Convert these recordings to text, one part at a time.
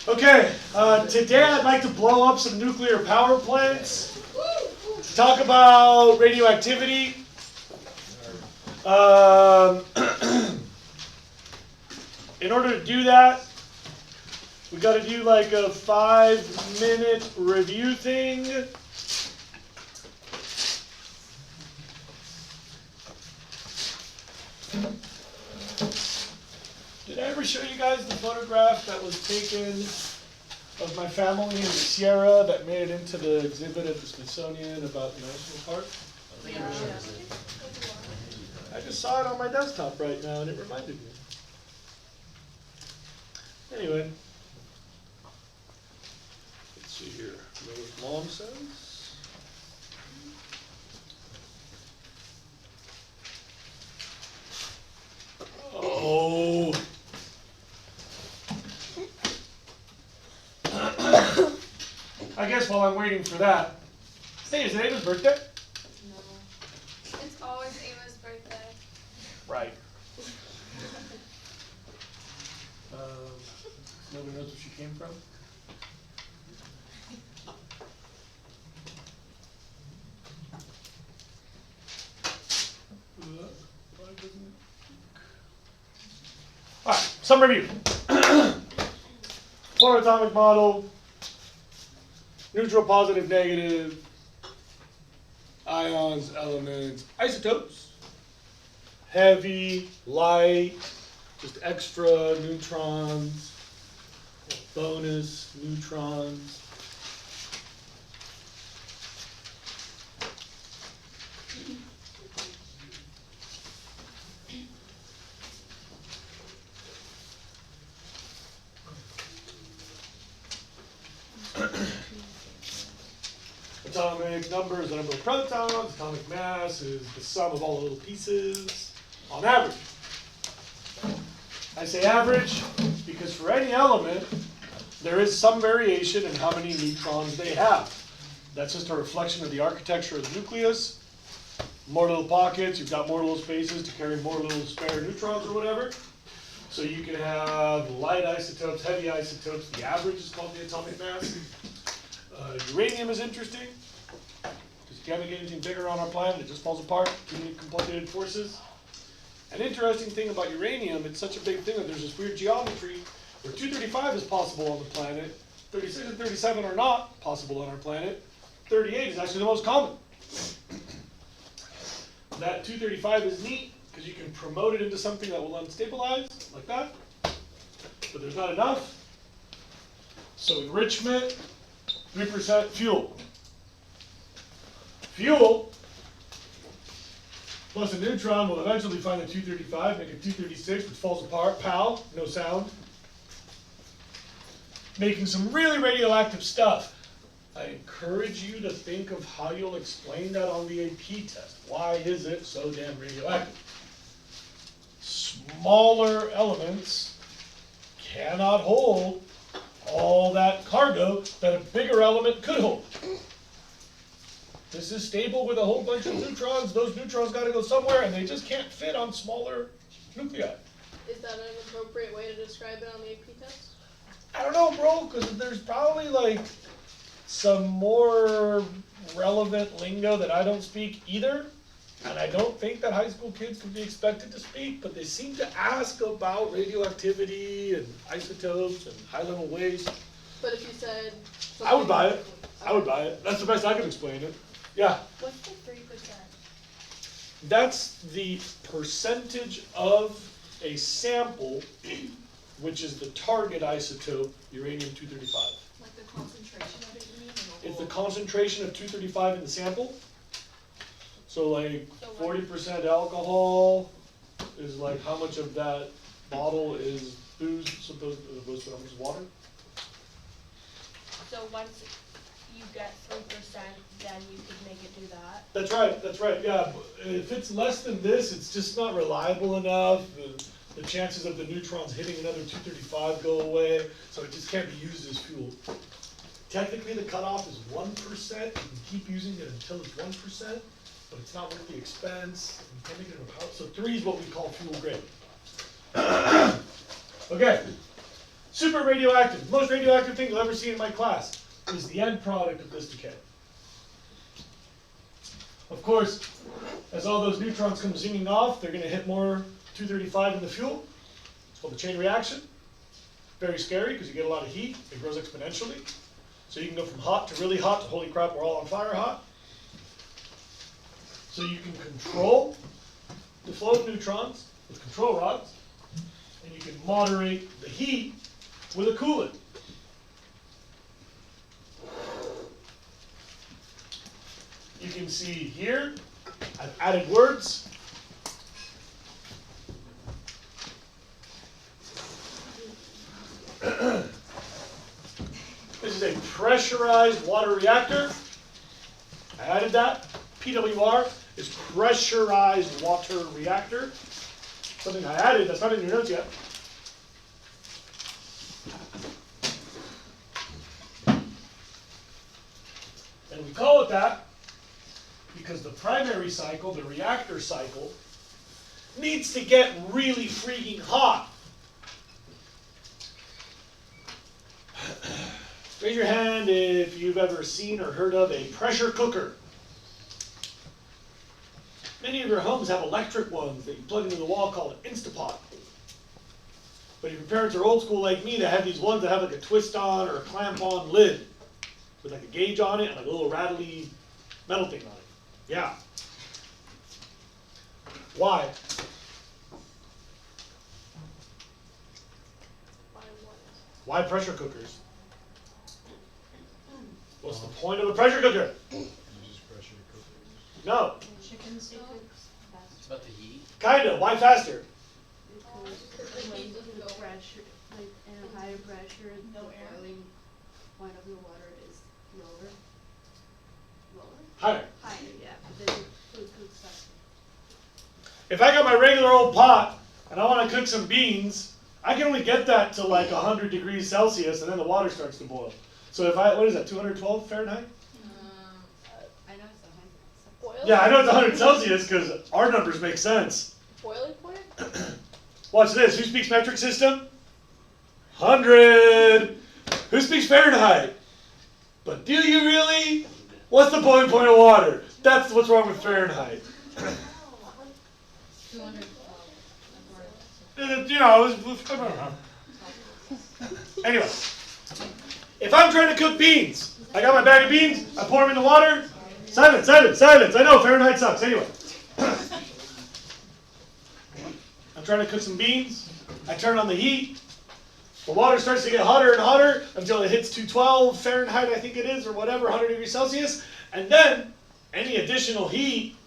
Okay, today I'd like to blow up some nuclear power plants, talk about radioactivity. In order to do that, we got to do like a 5-minute review thing. Did I ever show you guys the photograph that was taken of my family in the Sierra that made it into the exhibit at the Smithsonian about the National Park? I just saw it on my desktop right now and it reminded me. Anyway, let's see here. You know what Mom says? Oh. I guess while I'm waiting for that, say, is it Ava's birthday? No. It's always Ava's birthday. Right. Nobody knows where she came from? Alright, some review. Four atomic model, neutral, positive, negative, ions, elements, isotopes, heavy, light, just extra neutrons, bonus neutrons. Atomic number is the number of protons. Atomic mass is the sum of all the little pieces on average. I say average because for any element, there is some variation in how many neutrons they have. That's just a reflection of the architecture of the nucleus. More little pockets, you've got more little spaces to carry more little spare neutrons or whatever. So you can have light isotopes, heavy isotopes. The average is called the atomic mass. Uranium is interesting, because you can't get anything bigger on our planet, it just falls apart, too many complicated forces. An interesting thing about uranium, it's such a big thing that there's this weird geometry where 235 is possible on the planet, 36 and 37 are not possible on our planet, 38 is actually the most common. That 235 is neat, because you can promote it into something that will unstabilize, like that, but there's not enough. So enrichment, 3% fuel. Fuel plus a neutron will eventually find the 235, make it 236, which falls apart. Pow, no sound. Making some really radioactive stuff. I encourage you to think of how you'll explain that on the AP test. Why is it so damn radioactive? Smaller elements cannot hold all that cargo that a bigger element could hold. This is stable with a whole bunch of neutrons. Those neutrons got to go somewhere, and they just can't fit on smaller nuclei. Is that an appropriate way to describe it on the AP test? I don't know, bro, because there's probably like some more relevant lingo that I don't speak either. And I don't think that high school kids can be expected to speak, but they seem to ask about radioactivity and isotopes and high-level waste. But if you said... I would buy it. I would buy it. That's the best I can explain it. Yeah. What's the 3%? That's the percentage of a sample, which is the target isotope, uranium-235. Like the concentration of it, you mean? It's the concentration of 235 in the sample. So like 40% alcohol is like how much of that bottle is booze supposed to how much is water? So once you get 3%, then you could make it do that? That's right, yeah. If it's less than this, it's just not reliable enough. The chances of the neutrons hitting another 235 go away, so it just can't be used as fuel. Technically, the cutoff is 1%. You can keep using it until it's 1%. but it's not worth the expense. You can't make it into power. So 3 is what we call fuel grade. Okay. Super radioactive. The most radioactive thing you'll ever see in my class is the end product of this decay. Of course, as all those neutrons come zinging off, they're going to hit more 235 in the fuel. It's called the chain reaction. Very scary because you get a lot of heat. It grows exponentially. So you can go from hot to really hot to holy crap, we're all on fire hot. So you can control the flow of neutrons with control rods, and you can moderate the heat with a coolant. You can see here, I've added words. This is a pressurized water reactor. I added that. PWR is pressurized water reactor. Something I added that's not in your notes yet. And we call it that because the primary cycle, the reactor cycle, needs to get really freaking hot. Raise your hand if you've ever seen or heard of a pressure cooker. Many of your homes have electric ones that you plug into the wall called an Instapot. But if your parents are old school like me, they have these ones that have like a twist-on or a clamp-on lid with like a gauge on it and like a little rattly metal thing on it. Yeah. Why? Why pressure cookers? What's the point of a pressure cooker? No. Chicken soup. It's about the heat. Kinda. Why faster? Because when the pressure, like in a higher pressure, the boiling point of the water is lower. Higher. Higher, yeah. But then the food cooks faster. If I got my regular old pot and I want to cook some beans, I can only get that to like 100 degrees Celsius and then the water starts to boil. So if I, what is that, 212 Fahrenheit? I know it's 100. Boiling? Yeah, I know it's 100 Celsius because our numbers make sense. Boiling point? Watch this. Who speaks metric system? 100. Who speaks Fahrenheit? But do you really? What's the boiling point of water? That's what's wrong with Fahrenheit. 212. You know, it was, I don't know. Anyway, if I'm trying to cook beans, I got my bag of beans, I pour them in the water. Silence, silence, silence. I know Fahrenheit sucks. Anyway. I'm trying to cook some beans. I turn on the heat. The water starts to get hotter and hotter until it hits 212 Fahrenheit, I think it is, or whatever, 100 degrees Celsius. And then any additional heat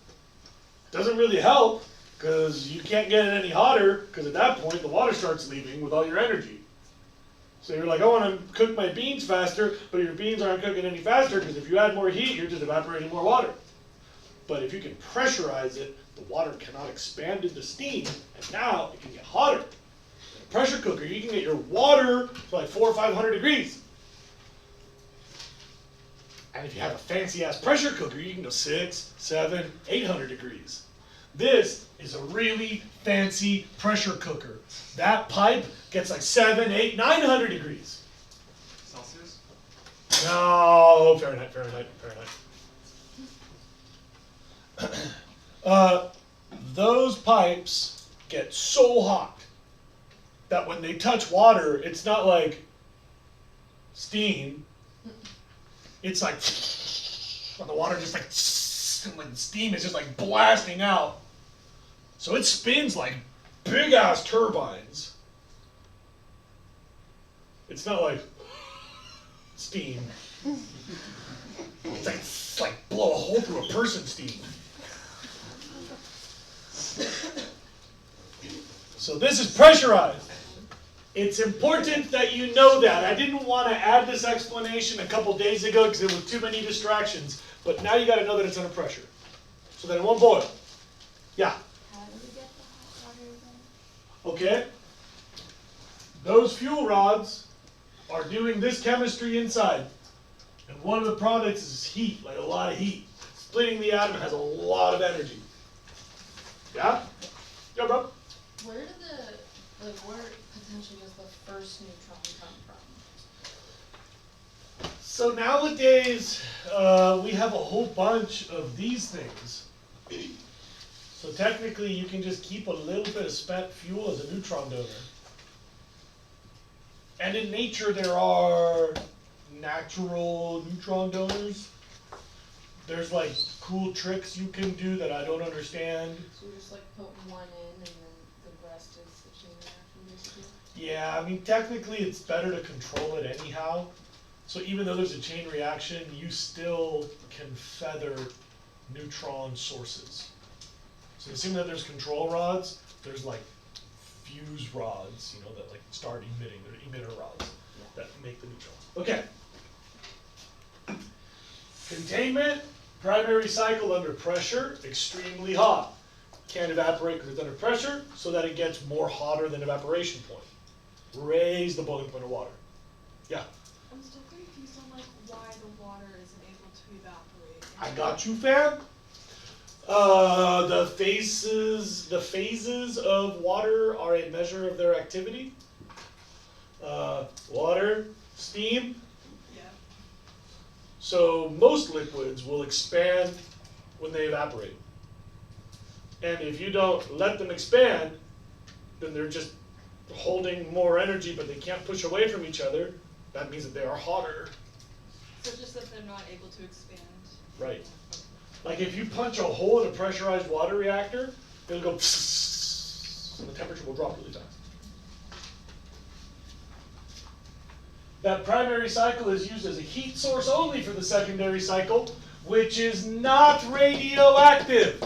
doesn't really help because you can't get it any hotter because at that point the water starts leaving with all your energy. So you're like, I want to cook my beans faster, but your beans aren't cooking any faster because if you add more heat, you're just evaporating more water. But if you can pressurize it, the water cannot expand into steam, and now it can get hotter. In a pressure cooker, you can get your water to like 400 or 500 degrees. And if you have a fancy-ass pressure cooker, you can go 600, 700, 800 degrees. This is a really fancy pressure cooker. That pipe gets like 700, 800, 900 degrees. Celsius? No, Fahrenheit, Fahrenheit, Fahrenheit. Those pipes get so hot that when they touch water, it's not like steam. It's like, and the water just like steam is just like blasting out. So it spins like big ass turbines. It's not like steam. It's like blow a hole through a person steam. So this is pressurized. It's important that you know that. I didn't want to add this explanation a couple days ago because there were too many distractions. But now you got to know that it's under pressure. So that it won't boil. Yeah? How do we get the hot water then? Okay. Those fuel rods are doing this chemistry inside. And one of the products is heat, like a lot of heat. splitting the atom has a lot of energy. Yeah? Yeah, bro? Where potentially does the first neutron come from? So nowadays, we have a whole bunch of these things. So technically, you can just keep a little bit of spent fuel as a neutron donor. And in nature, there are natural neutron donors. There's like cool tricks you can do that I don't understand. So you just like put one in and then the rest is the chain reaction basically? Yeah, I mean, technically it's better to control it anyhow. So even though there's a chain reaction, you still can feather neutron sources. So assuming that there's control rods, there's like fuse rods, you know, that like start emitting, they're emitter rods that make the neutrons. Okay. Containment, primary cycle under pressure, extremely hot. Can't evaporate because it's under pressure, so that it gets more hotter than evaporation point. Raise the boiling point of water. Yeah. I'm still confused on like why the water isn't able to evaporate. I got you, fam. The phases of water are a measure of their activity. Water, steam. Yeah. So most liquids will expand when they evaporate. And if you don't let them expand, then they're just holding more energy, but they can't push away from each other. That means that they are hotter. So just that they're not able to expand. Right. Like if you punch a hole in a pressurized water reactor, it'll go psss, and the temperature will drop really fast. That primary cycle is used as a heat source only for the secondary cycle, which is not radioactive.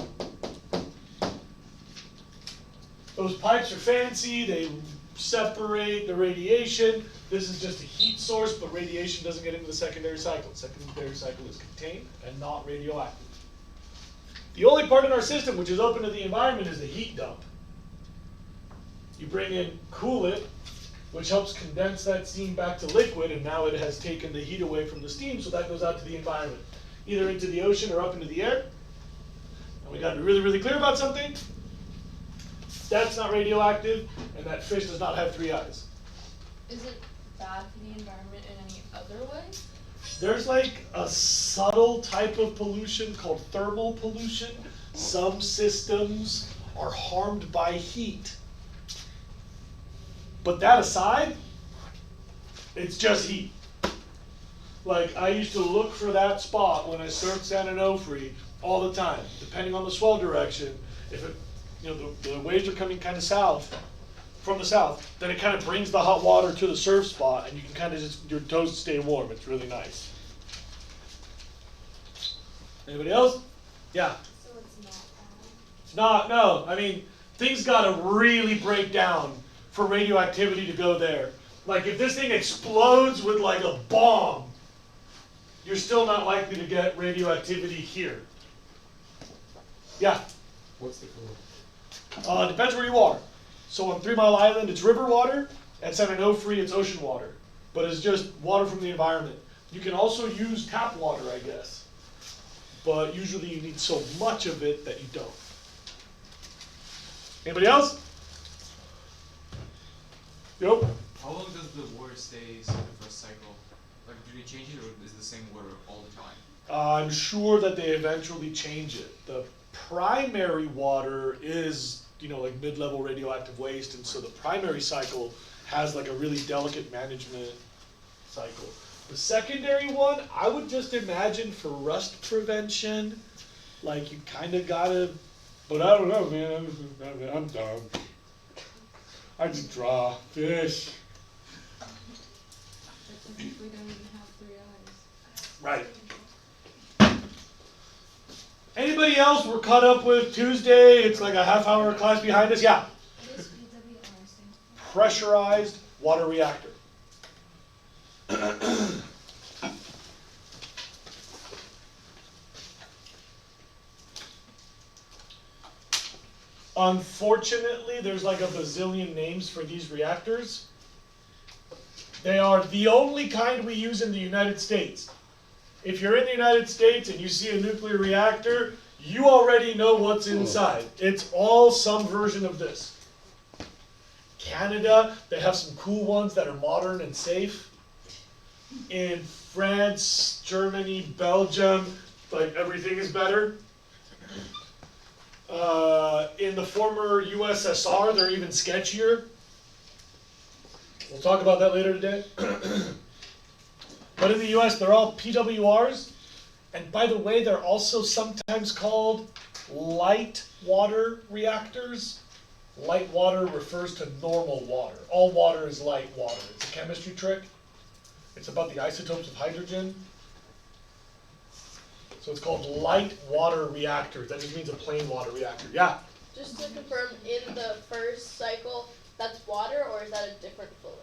Those pipes are fancy, they separate the radiation. This is just a heat source, but radiation doesn't get into the secondary cycle. The secondary cycle is contained and not radioactive. The only part in our system which is open to the environment is the heat dump. You bring in coolant, which helps condense that steam back to liquid, and now it has taken the heat away from the steam, so that goes out to the environment, either into the ocean or up into the air. And we got to be really, really clear about something. That's not radioactive, and that fish does not have 3 eyes. Is it bad for the environment in any other way? There's like a subtle type of pollution called thermal pollution. Some systems are harmed by heat. But that aside, it's just heat. Like I used to look for that spot when I surfed San Onofre all the time, depending on the swell direction. If it, you know, the waves are coming kind of south, from the south, then it kind of brings the hot water to the surf spot, and you can kind of just, your toes stay warm. It's really nice. Anybody else? Yeah. So it's not bad. It's not, no. I mean, things gotta really break down for radioactivity to go there. Like if this thing explodes with like a bomb, you're still not likely to get radioactivity here. Yeah? What's the flow? Depends where you are. So on 3 Mile Island, it's river water. At San Onofre, it's ocean water. But it's just water from the environment. You can also use tap water, I guess. But usually you need so much of it that you don't. Anybody else? Yep. How long does the water stay in the first cycle? Like, do they change it, or is it the same water all the time? I'm sure that they eventually change it. The primary water is, you know, like mid-level radioactive waste, and so the primary cycle has like a really delicate management cycle. The secondary one, I would just imagine for rust prevention, like you kind of gotta, but I don't know, man, I'm dumb. I just draw fish. But since we don't even have 3 eyes. Right. Anybody else we're caught up with Tuesday? It's like a half-hour class behind us. Yeah. What does PWR stand for? Pressurized water reactor. Unfortunately, there's like a bazillion names for these reactors. They are the only kind we use in the United States. If you're in the United States and you see a nuclear reactor, you already know what's inside. It's all some version of this. Canada, they have some cool ones that are modern and safe. In France, Germany, Belgium, like everything is better. In the former USSR, they're even sketchier. We'll talk about that later today. But in the US, they're all PWRs. And by the way, they're also sometimes called light water reactors. Light water refers to normal water. All water is light water. It's a chemistry trick. It's about the isotopes of hydrogen. So it's called light water reactors. That just means a plain water reactor. Yeah? Just to confirm, in the first cycle, that's water, or is that a different fluid?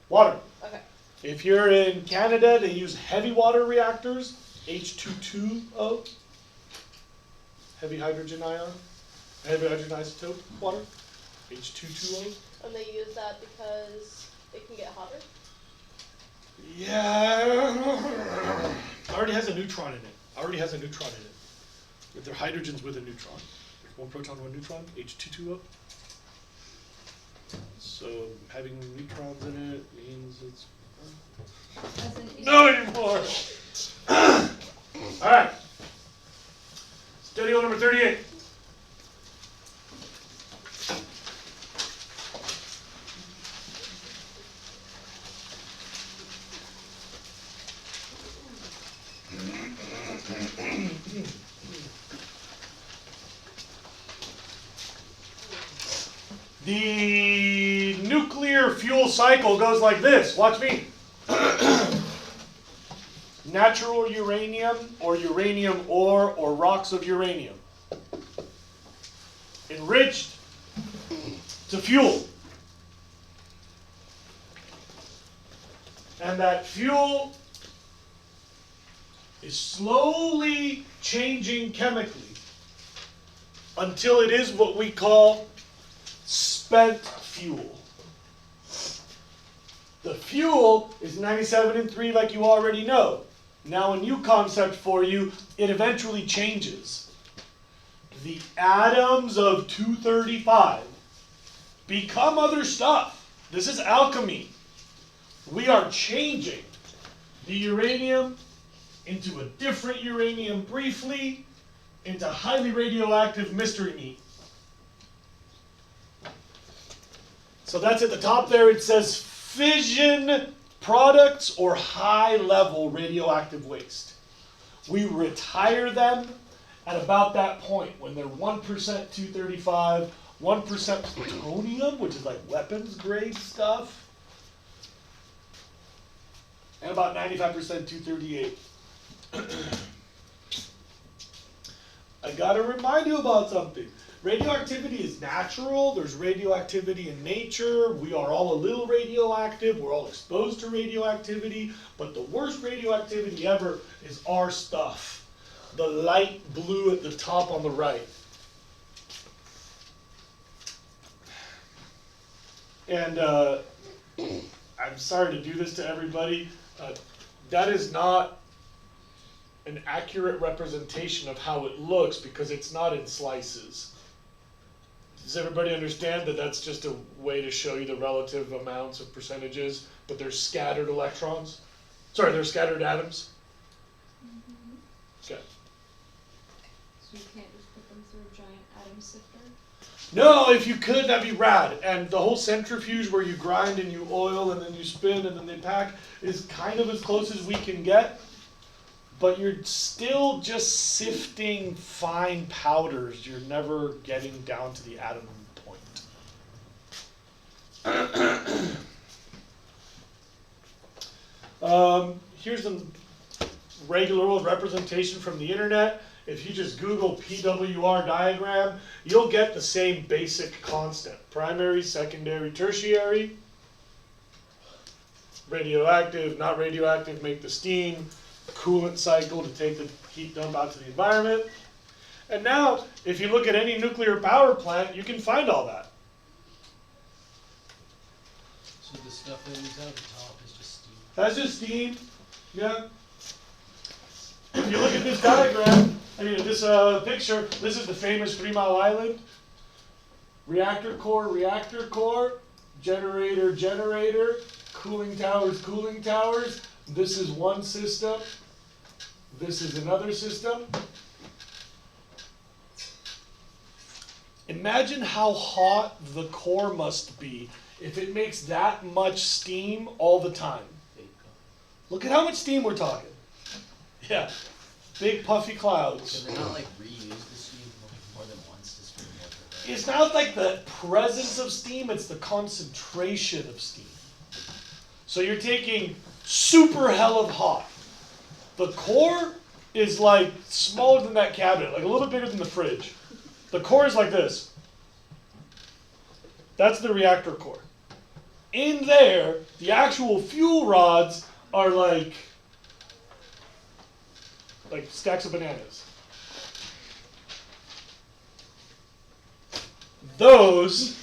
Water. Okay. If you're in Canada, they use heavy water reactors, H22O, heavy hydrogen ion, heavy hydrogen isotope water, H22O. And they use that because it can get hotter? Yeah, already has a neutron in it. Already has a neutron in it. If they're hydrogens with a neutron. There's one proton, one neutron, H22O. So having neutrons in it means it's no anymore. All right. Study hole number 38. The nuclear fuel cycle goes like this. Watch me. Natural uranium or uranium ore or rocks of uranium. Enriched to fuel. And that fuel is slowly changing chemically until it is what we call spent fuel. The fuel is 97.3 like you already know. Now a new concept for you, it eventually changes. The atoms of 235 become other stuff. This is alchemy. We are changing the uranium into a different uranium briefly, into highly radioactive mystery meat. So that's at the top there. It says fission products or high-level radioactive waste. We retire them at about that point when they're 1% 235, 1% plutonium, which is like weapons grade stuff, and about 95% 238. I gotta remind you about something. Radioactivity is natural. There's radioactivity in nature. We are all a little radioactive. We're all exposed to radioactivity. But the worst radioactivity ever is our stuff. The light blue at the top on the right. And I'm sorry to do this to everybody. That is not an accurate representation of how it looks because it's not in slices. Does everybody understand that that's just a way to show you the relative amounts of percentages, but they're scattered electrons? Sorry, they're scattered atoms? Okay. So you can't just put them through a giant atom sifter? No, if you could, that'd be rad. And the whole centrifuge where you grind and you oil and then you spin and then they pack is kind of as close as we can get. But you're still just sifting fine powders. You're never getting down to the atom point. Here's a regular old representation from the internet. If you just Google PWR diagram, you'll get the same basic constant. Primary, secondary, tertiary. Radioactive, not radioactive, make the steam. Coolant cycle to take the heat dump out to the environment. And now, if you look at any nuclear power plant, you can find all that. So the stuff that leaves out the top is just steam. That's just steam. Yeah. if you look at this diagram, I mean, this picture, this is the famous 3 Mile Island. Reactor core, generator, cooling towers. This is one system. This is another system. Imagine how hot the core must be if it makes that much steam all the time. Look at how much steam we're talking. Yeah, big puffy clouds. Can they not like reuse the steam more than once to spin more than It's not like the presence of steam, it's the concentration of steam. So you're taking super hell of hot. The core is like smaller than that cabinet, like a little bit bigger than the fridge. The core is like this. That's the reactor core. In there, the actual fuel rods are like stacks of bananas. Those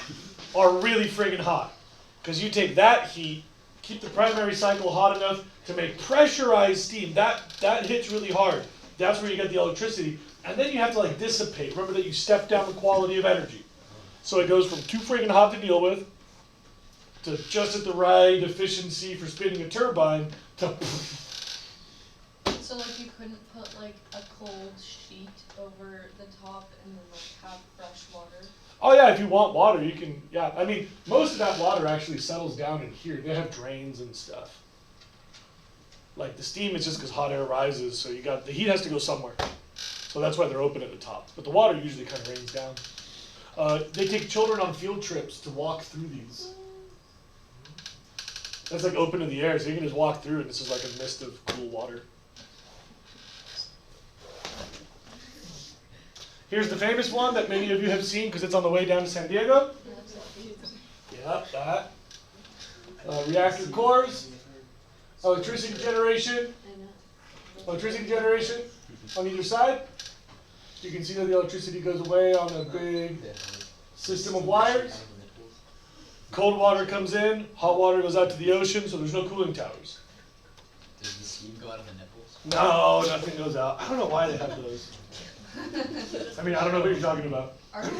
are really friggin' hot. Because you take that heat, keep the primary cycle hot enough to make pressurized steam. That hits really hard. That's where you get the electricity. And then you have to like dissipate. Remember that you step down the quality of energy. So it goes from too friggin' hot to deal with to just at the right efficiency for spinning a turbine to So like you couldn't put like a cold sheet over the top and then like have fresh water? oh yeah, if you want water, you can, yeah. I mean, most of that water actually settles down in here. They have drains and stuff. Like the steam is just because hot air rises, so the heat has to go somewhere. So that's why they're open at the top. But the water usually kind of rains down. They take children on field trips to walk through these. That's like open to the air, so you can just walk through and this is like a mist of cool water. Here's the famous one that many of you have seen because it's on the way down to San Diego. Yeah, that. Reactor cores. Electricity generation on either side. You can see that the electricity goes away on a big system of wires. Cold water comes in, hot water goes out to the ocean, so there's no cooling towers. Does the steam go out of the nipples? No, nothing goes out. I don't know why they have those. I mean, I don't know what you're talking about. It's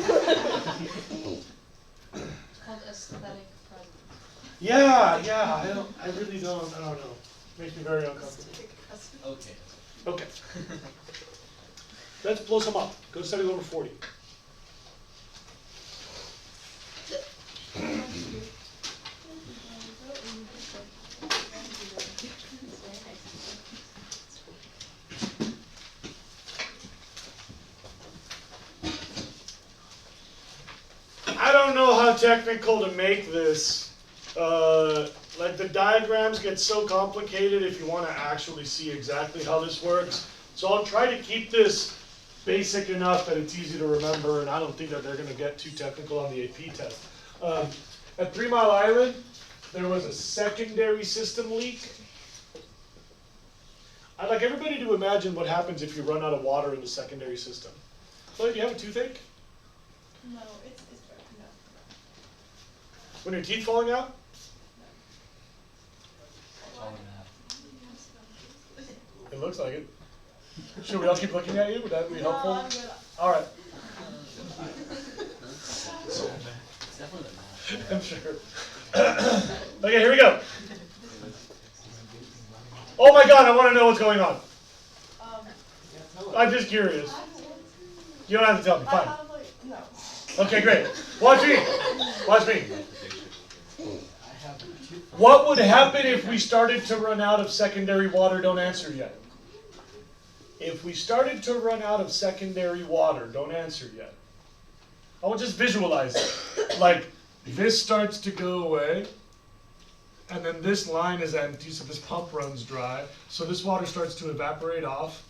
called aesthetic presence. Yeah, I really don't know. Makes me very uncomfortable. Okay. Okay. Let's blow some up. Go to study number 40. I don't know how technical to make this. Like the diagrams get so complicated if you want to actually see exactly how this works. So I'll try to keep this basic enough that it's easy to remember, and I don't think that they're going to get too technical on the AP test. At 3 Mile Island, there was a secondary system leak. I'd like everybody to imagine what happens if you run out of water in the secondary system. So do you have a toothache? No, it's better, no. When your teeth falling out? It looks like it. Should we all keep looking at you? Would that be helpful? I'm good. All right. It's definitely the math. I'm sure. Okay, here we go. Oh my God, I want to know what's going on. I'm just curious. You don't have to tell me. Fine. No. Okay, great. Watch me. Watch me. What would happen if we started to run out of secondary water? Don't answer yet. If we started to run out of secondary water, don't answer yet. I will just visualize it. Like this starts to go away, and then this line is empty, so this pump runs dry. So this water starts to evaporate off.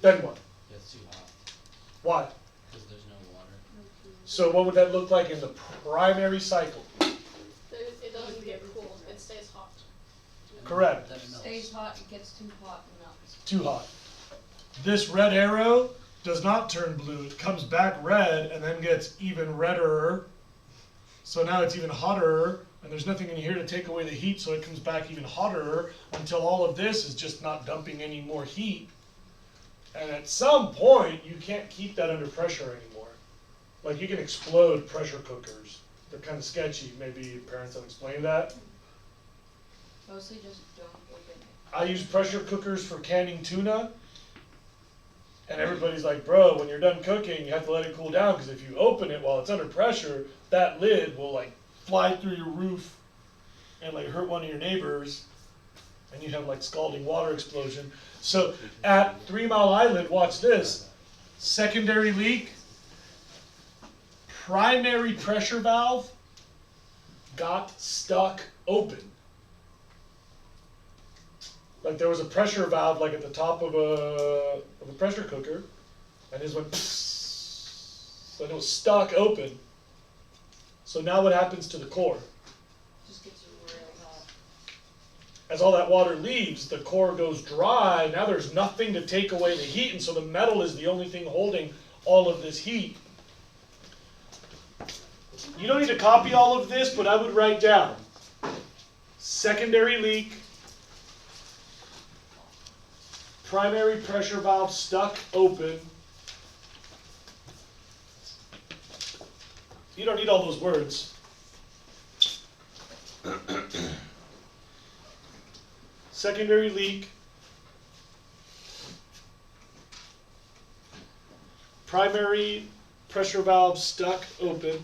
Then what? It's too hot Why? because there's no water. So what would that look like in the primary cycle? It doesn't get cool, it stays hot. Correct. That melts. Stays hot, it gets too hot and melts. Too hot. This red arrow does not turn blue. It comes back red and then gets even redder. So now it's even hotter. And there's nothing in here to take away the heat, so it comes back even hotter until all of this is just not dumping any more heat. And at some point, you can't keep that under pressure anymore. Like, you can explode pressure cookers. They're kind of sketchy. Maybe parents have explained that. Mostly just don't open it. I use pressure cookers for canning tuna. And everybody's like, bro, when you're done cooking, you have to let it cool down, because if you open it while it's under pressure, that lid will like fly through your roof and like hurt one of your neighbors, and you have like scalding water explosion. So at 3 Mile Island, watch this. Secondary leak, primary pressure valve got stuck open. Like there was a pressure valve like at the top of a pressure cooker, and it just went psss, and it was stuck open. So now what happens to the core? Just gets really hot. As all that water leaves, the core goes dry. Now there's nothing to take away the heat, and so the metal is the only thing holding all of this heat. You don't need to copy all of this, but I would write down secondary leak, primary pressure valve stuck open. You don't need all those words. Secondary leak, primary pressure valve stuck open.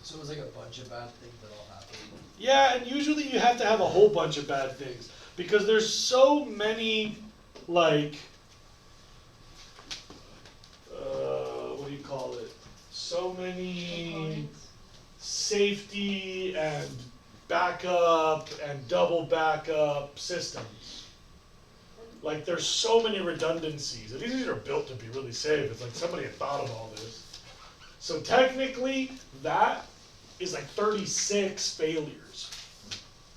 So it was like a bunch of bad things that all happened. Yeah, and usually you have to have a whole bunch of bad things, because there's so many, like, what do you call it? So many Components. safety and backup and double backup systems. Like, there's so many redundancies. And these are built to be really safe. It's like somebody had thought of all this. So technically, that is like 36 failures.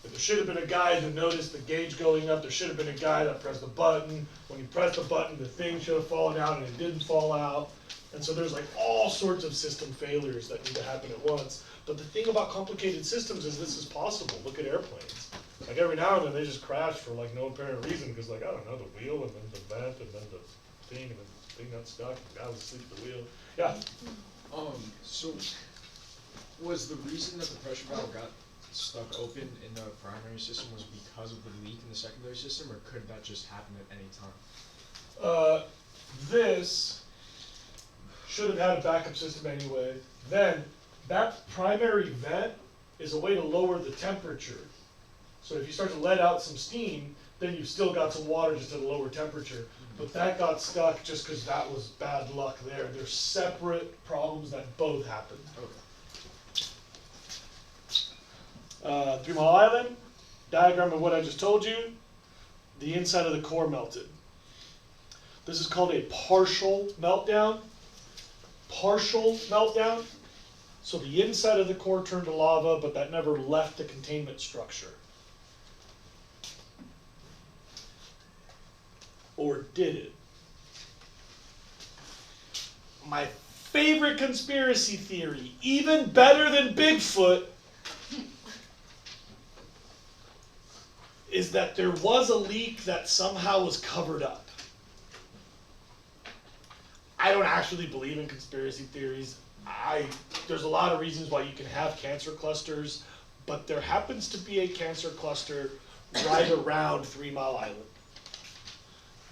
There should have been a guy who noticed the gauge going up. There should have been a guy that pressed the button. When you press the button, the thing should have fallen out, and it didn't fall out. And so there's like all sorts of system failures that need to happen at once. But the thing about complicated systems is this is possible. Look at airplanes. Like every now and then they just crash for like no apparent reason, because like, I don't know, the wheel and then the vent and then the thing, and then the thing got stuck, the guy was asleep at the wheel. Yeah. So was the reason that the pressure valve got stuck open in the primary system was because of the leak in the secondary system, or could that just happen at any time? This should have had a backup system anyway. Then that primary vent is a way to lower the temperature. So if you start to let out some steam, then you've still got some water just at a lower temperature. But that got stuck just because that was bad luck there. They're separate problems that both happened. Okay. 3 Mile Island, diagram of what I just told you. The inside of the core melted. This is called a partial meltdown. Partial meltdown. So the inside of the core turned to lava, but that never left the containment structure. Or did it? My favorite conspiracy theory, even better than Bigfoot, is that there was a leak that somehow was covered up. I don't actually believe in conspiracy theories. There's a lot of reasons why you can have cancer clusters, but there happens to be a cancer cluster right around 3 Mile Island.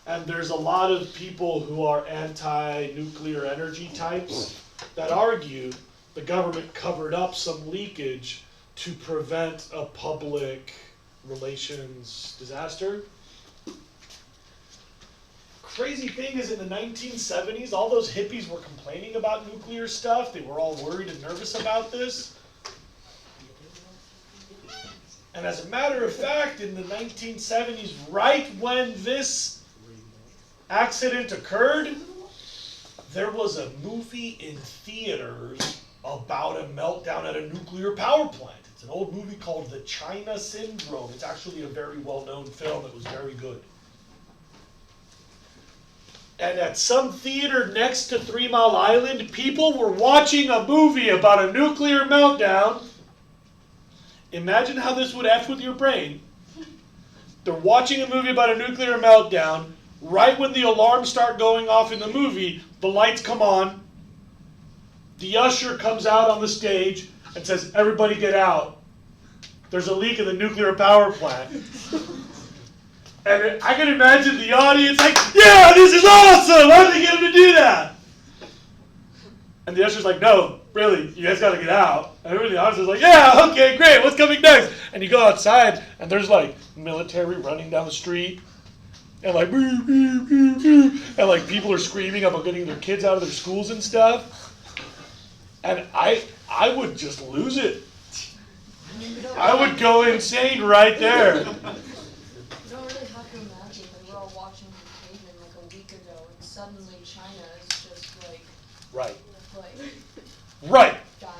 And there's a lot of people who are anti-nuclear energy types that argue the government covered up some leakage to prevent a public relations disaster. Crazy thing is, in the 1970s, all those hippies were complaining about nuclear stuff. They were all worried and nervous about this. And as a matter of fact, in the 1970s, right when this accident occurred, there was a movie in theaters about a meltdown at a nuclear power plant. It's an old movie called The China Syndrome. It's actually a very well-known film. It was very good. And at some theater next to 3 Mile Island, people were watching a movie about a nuclear meltdown, Imagine how this would F with your brain. They're watching a movie about a nuclear meltdown. Right when the alarms start going off in the movie, the lights come on. The usher comes out on the stage and says, "Everybody get out. There's a leak in the nuclear power plant." And I can imagine the audience like, "Yeah, this is awesome! How did they get him to do that?" And the usher's like, "No, really, you guys gotta get out." And everybody in the audience is like, "Yeah, okay, great, what's coming next?" And you go outside, and there's like military running down the street, and like, boo, boo, boo, boo, and like people are screaming about getting their kids out of their schools and stuff. And I would just lose it. I would go insane right there. You don't really have to imagine that we're all watching Contagion like a week ago, and suddenly China is just like Right. Right. Dying.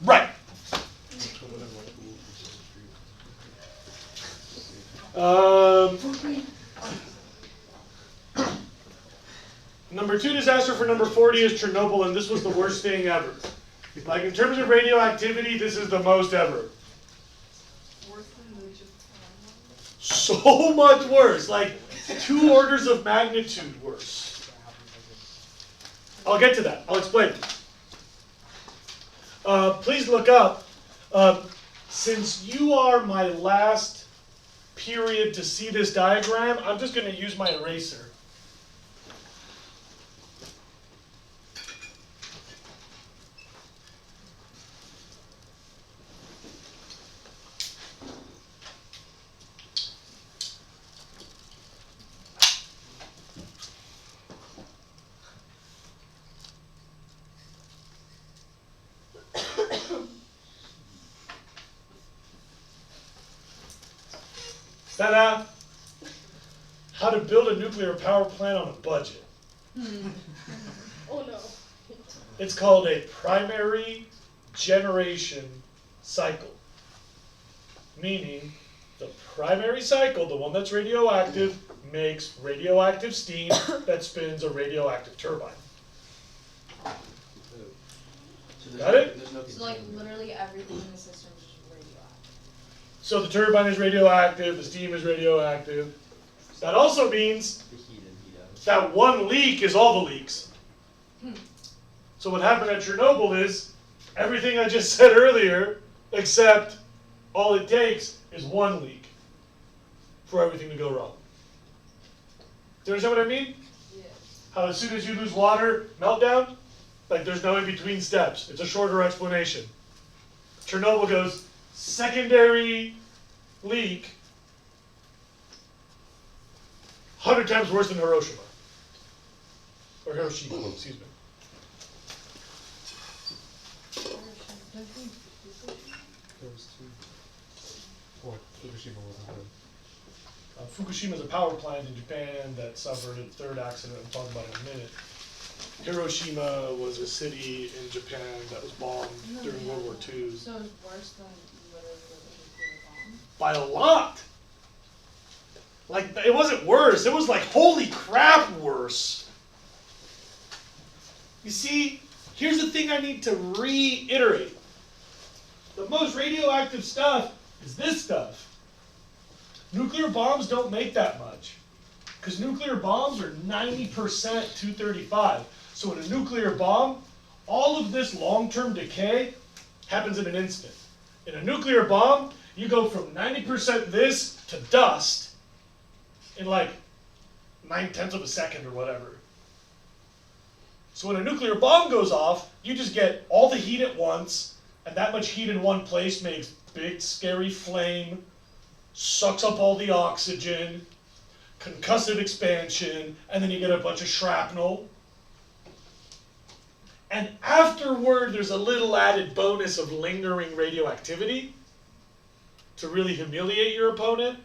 Right. Number 2 disaster for number 40 is Chernobyl, and this was the worst thing ever. Like in terms of radioactivity, this is the most ever. Worse than the Japan one? So much worse, like 2 orders of magnitude worse. I'll get to that. I'll explain. Please look up. Since you are my last period to see this diagram, I'm just going to use my eraser. Ta-da! How to build a nuclear power plant on a budget. Oh no. It's called a primary generation cycle. Meaning, the primary cycle, the one that's radioactive, makes radioactive steam that spins a radioactive turbine. Got it? So like literally everything in the system is just radioactive. So the turbine is radioactive, the steam is radioactive. That also means The heat in, heat out. that one leak is all the leaks. So what happened at Chernobyl is everything I just said earlier, except all it takes is one leak for everything to go wrong. Do you understand what I mean? Yes. How as soon as you lose water, meltdown? Like there's no in between steps. It's a shorter explanation. Chernobyl goes secondary leak, 100 times worse than Hiroshima. Or Hiroshima, excuse me. There was 2. Well, Fukushima wasn't good. Fukushima is a power plant in Japan that suffered its 3rd accident. I'll talk about it in a minute. Hiroshima was a city in Japan that was bombed during World War II. So it's worse than literally the nuclear bomb? By a lot. Like, it wasn't worse. It was like, holy crap, worse. You see, here's the thing I need to reiterate. The most radioactive stuff is this stuff. Nuclear bombs don't make that much. Because nuclear bombs are 90% 235. So in a nuclear bomb, all of this long-term decay happens in an instant. In a nuclear bomb, you go from 90% this to dust in like 9/10 of a second or whatever. So when a nuclear bomb goes off, you just get all the heat at once, and that much heat in one place makes big scary flame, sucks up all the oxygen, concussive expansion, and then you get a bunch of shrapnel. And afterward, there's a little added bonus of lingering radioactivity to really humiliate your opponent.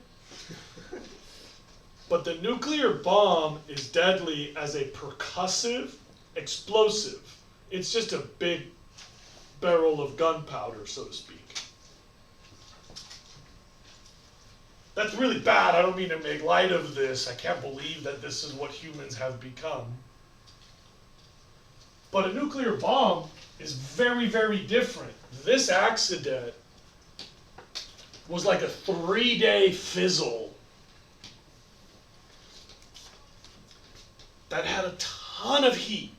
But the nuclear bomb is deadly as a percussive explosive. It's just a big barrel of gunpowder, so to speak. That's really bad. I don't mean to make light of this. I can't believe that this is what humans have become. But a nuclear bomb is very, very different. This accident was like a 3-day fizzle that had a ton of heat.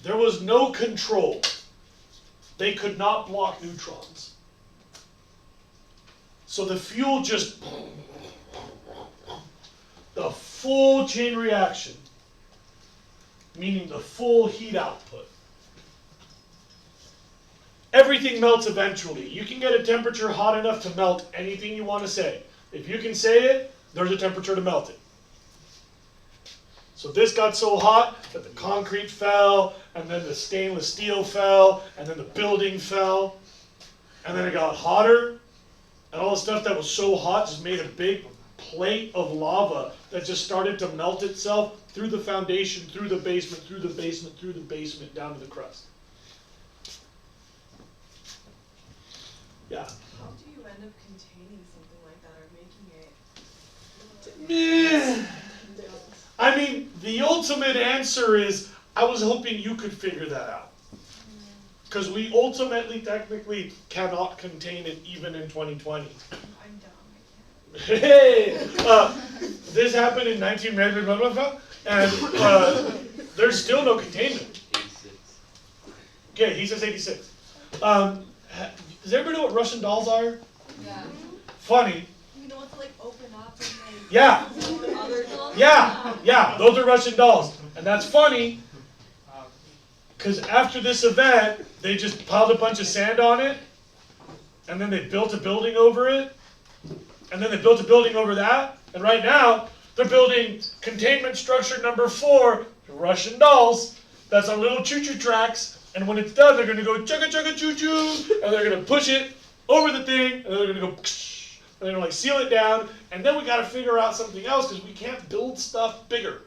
There was no control. They could not block neutrons. So the fuel just, the full chain reaction, meaning the full heat output. Everything melts eventually. You can get a temperature hot enough to melt anything you want to say. If you can say it, there's a temperature to melt it. So this got so hot that the concrete fell, and then the stainless steel fell, and then the building fell, and then it got hotter, and all the stuff that was so hot just made a big plate of lava that just started to melt itself through the foundation, through the basement, through the basement, through the basement, down to the crust. Yeah. How do you end up containing something like that or making it? I mean, the ultimate answer is, I was hoping you could figure that out. Because we ultimately, technically, cannot contain it even in 2020. I'm dumb, I can't. Hey! This happened in 1900, blah, blah, blah, and there's still no containment. 86. Okay, he says 86. Does everybody know what Russian dolls are? Yeah. Funny. You know what to like open up and like Yeah. other dolls? Yeah, those are Russian dolls. And that's funny, because after this event, they just piled a bunch of sand on it, and then they built a building over it, and then they built a building over that, and right now, they're building containment structure number 4, Russian dolls, that's on little choo-choo tracks, and when it's done, they're going to go chugga-chugga choo-choo, and they're going to push it over the thing, and they're going to go psh, and they're going to like seal it down, and then we got to figure out something else, because we can't build stuff bigger.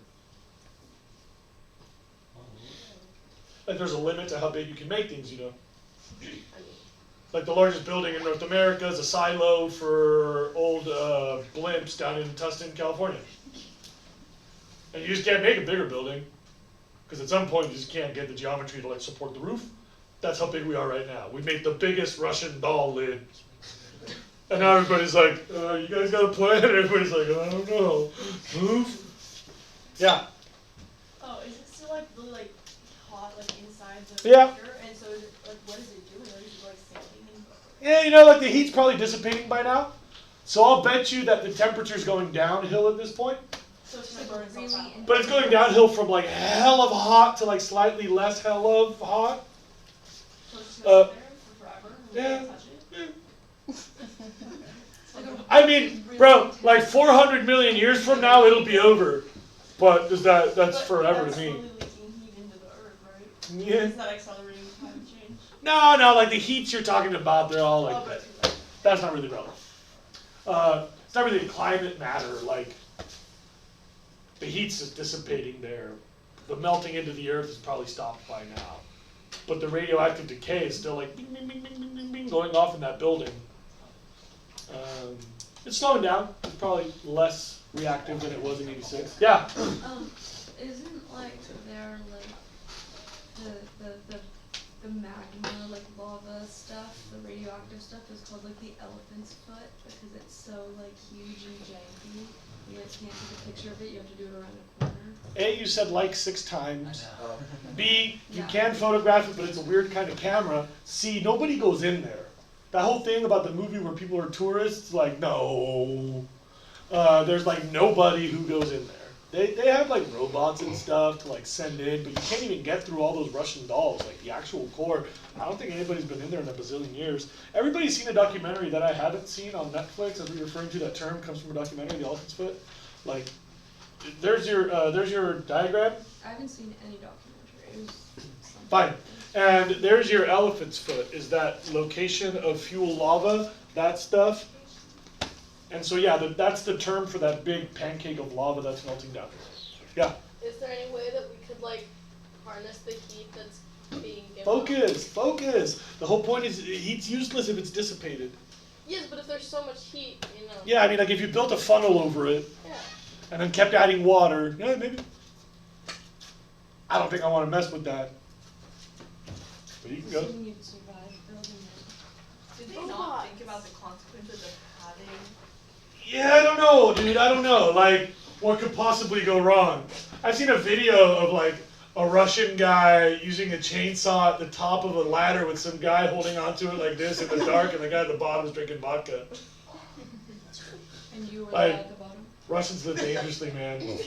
Like there's a limit to how big you can make things, you know. Like the largest building in North America is a silo for old blimps down in Tustin, California. And you just can't make a bigger building, because at some point you just can't get the geometry to like support the roof. That's how big we are right now. We made the biggest Russian doll lid. And now everybody's like, you guys got a plan? And everybody's like, I don't know. Move? Yeah. Oh, is it still like really like hot like inside the Yeah. reactor? And so is it like what is it doing? Is it like sinking and Yeah, you know, like the heat's probably dissipating by now. So I'll bet you that the temperature's going downhill at this point. so it's just burn itself out? But it's going downhill from like hell of hot to like slightly less hell of hot. So it's just gonna sit there for forever and we yeah. can't touch it? I mean, bro, like 400 million years from now, it'll be over. But that's But forever that's to me. slowly leaking heat into the earth, right? Yeah. Is that accelerating climate change? No, like the heats you're talking about, they're all like, Oh, but it's like, that's not really relevant. It's not really a climate matter, like the heat's just dissipating there. The melting into the earth is probably stopped by now. But the radioactive decay is still like bing, bing, bing, bing, bing, bing, bing, going off in that building. It's slowing down. It's probably less reactive than it was in 86. Yeah. Isn't like there like the magma like lava stuff, the radioactive stuff is called like the elephant's foot because it's so like huge and janky. You guys can't take a picture of it. You have to do it around a corner. A, you said like 6 times. I know. B, you Yeah. can photograph it, but it's a weird kind of camera. C, nobody goes in there. That whole thing about the movie where people are tourists, like, no. There's like nobody who goes in there. They have like robots and stuff to like send in, but you can't even get through all those Russian dolls. Like the actual core, I don't think anybody's been in there in a bazillion years. Everybody's seen a documentary that I haven't seen on Netflix. As we're referring to, that term comes from a documentary, The Elephant's Foot. Like, there's your diagram. I haven't seen any documentary. It was something. Fine. And there's your elephant's foot, is that location of fuel lava, that stuff. And so yeah, that's the term for that big pancake of lava that's melting down. Yeah. Is there any way that we could like harness the heat that's being given? Focus. The whole point is heat's useless if it's dissipated. Yes, but if there's so much heat, you know. Yeah, I mean like if you built a funnel over it Yeah. and then kept adding water, yeah, maybe. I don't think I want to mess with that. But you can go. Assuming you'd survive building it. Did they not think about the consequences of having? Yeah, I don't know, dude. I don't know. Like, what could possibly go wrong? I've seen a video of like a Russian guy using a chainsaw at the top of a ladder with some guy holding onto it like this in the dark, and the guy at the bottom is drinking vodka. And you were Like, at the bottom? Russians live dangerously, man.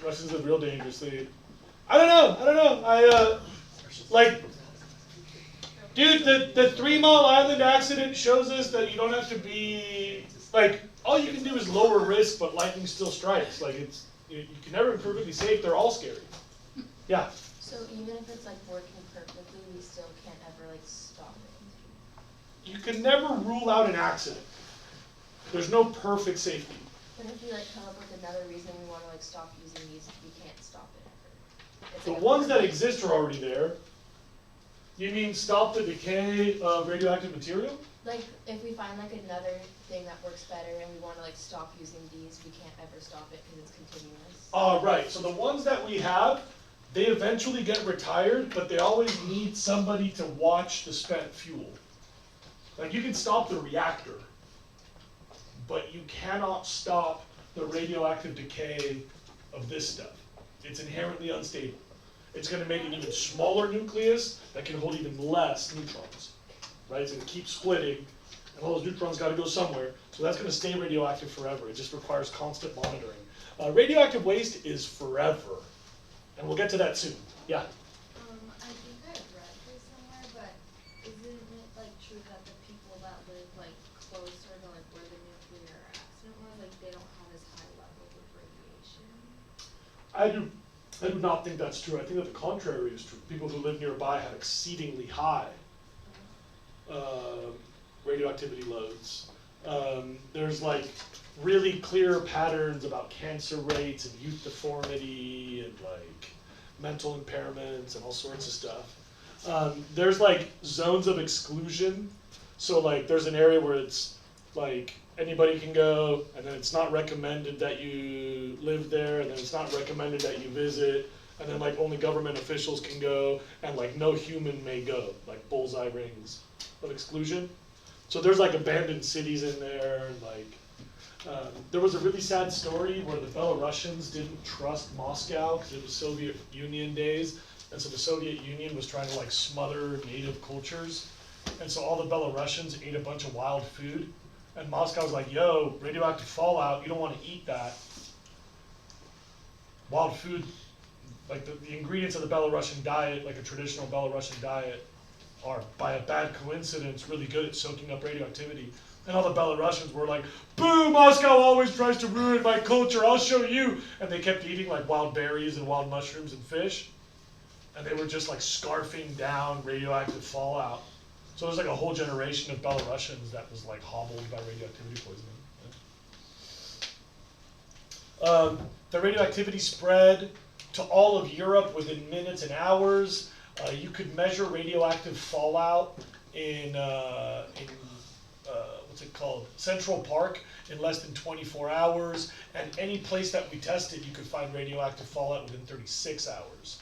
Russians live real dangerously. I don't know. Like, dude, the 3 Mile Island accident shows us that you don't have to be, like, all you can do is lower risk, but lightning still strikes. Like, you can never be perfectly safe. They're all scary. Yeah. So even if it's like working perfectly, we still can't ever like stop it. You can never rule out an accident. There's no perfect safety. But if we like come up with another reason we want to like stop using these, we can't stop it ever. It's The like a ones that permanent- exist are already there. You mean stop the decay of radioactive material? Like if we find like another thing that works better and we want to like stop using these, we can't ever stop it because it's continuous. Right. So the ones that we have, they eventually get retired, but they always need somebody to watch the spent fuel. Like you can stop the reactor, but you cannot stop the radioactive decay of this stuff. It's inherently unstable. It's going to make an even smaller nucleus that can hold even less neutrons. Right? It's going to keep splitting, and all those neutrons got to go somewhere. So that's going to stay radioactive forever. It just requires constant monitoring. Radioactive waste is forever, and we'll get to that soon. Yeah. I think I read this somewhere, but isn't it like true that the people that live like closer to like where the nuclear accident was, like they don't have as high levels of radiation? I do not think that's true. I think that the contrary is true. People who live nearby have exceedingly high radioactivity loads. There's like really clear patterns about cancer rates and youth deformity and like mental impairments and all sorts of stuff. There's like zones of exclusion. So like there's an area where it's like anybody can go, and then it's not recommended that you live there, and then it's not recommended that you visit, and then like only government officials can go, and like no human may go, like bullseye rings of exclusion. So there's like abandoned cities in there, and like there was a really sad story where the Belarusians didn't trust Moscow because it was Soviet Union days, and so the Soviet Union was trying to like smother native cultures, and so all the Belarusians ate a bunch of wild food, and Moscow's like, yo, radioactive fallout, you don't want to eat that. Wild food, like the ingredients of the Belarusian diet, like a traditional Belarusian diet, are by a bad coincidence really good at soaking up radioactivity. And all the Belarusians were like, boo, Moscow always tries to ruin my culture, I'll show you. And they kept eating like wild berries and wild mushrooms and fish. And they were just like scarfing down radioactive fallout. So there's like a whole generation of Belarusians that was like hobbled by radioactivity poisoning. The radioactivity spread to all of Europe within minutes and hours. You could measure radioactive fallout in what's it called? Central Park in less than 24 hours. And any place that we tested, you could find radioactive fallout within 36 hours.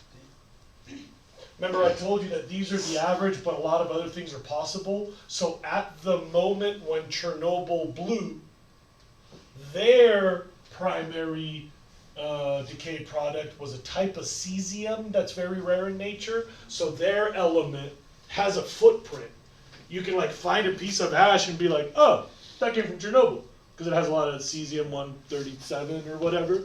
Remember I told you that these are the average, but a lot of other things are possible. So at the moment when Chernobyl blew, their primary decay product was a type of cesium that's very rare in nature. So their element has a footprint. You can like find a piece of ash and be like, oh, that came from Chernobyl, because it has a lot of cesium-137 or whatever.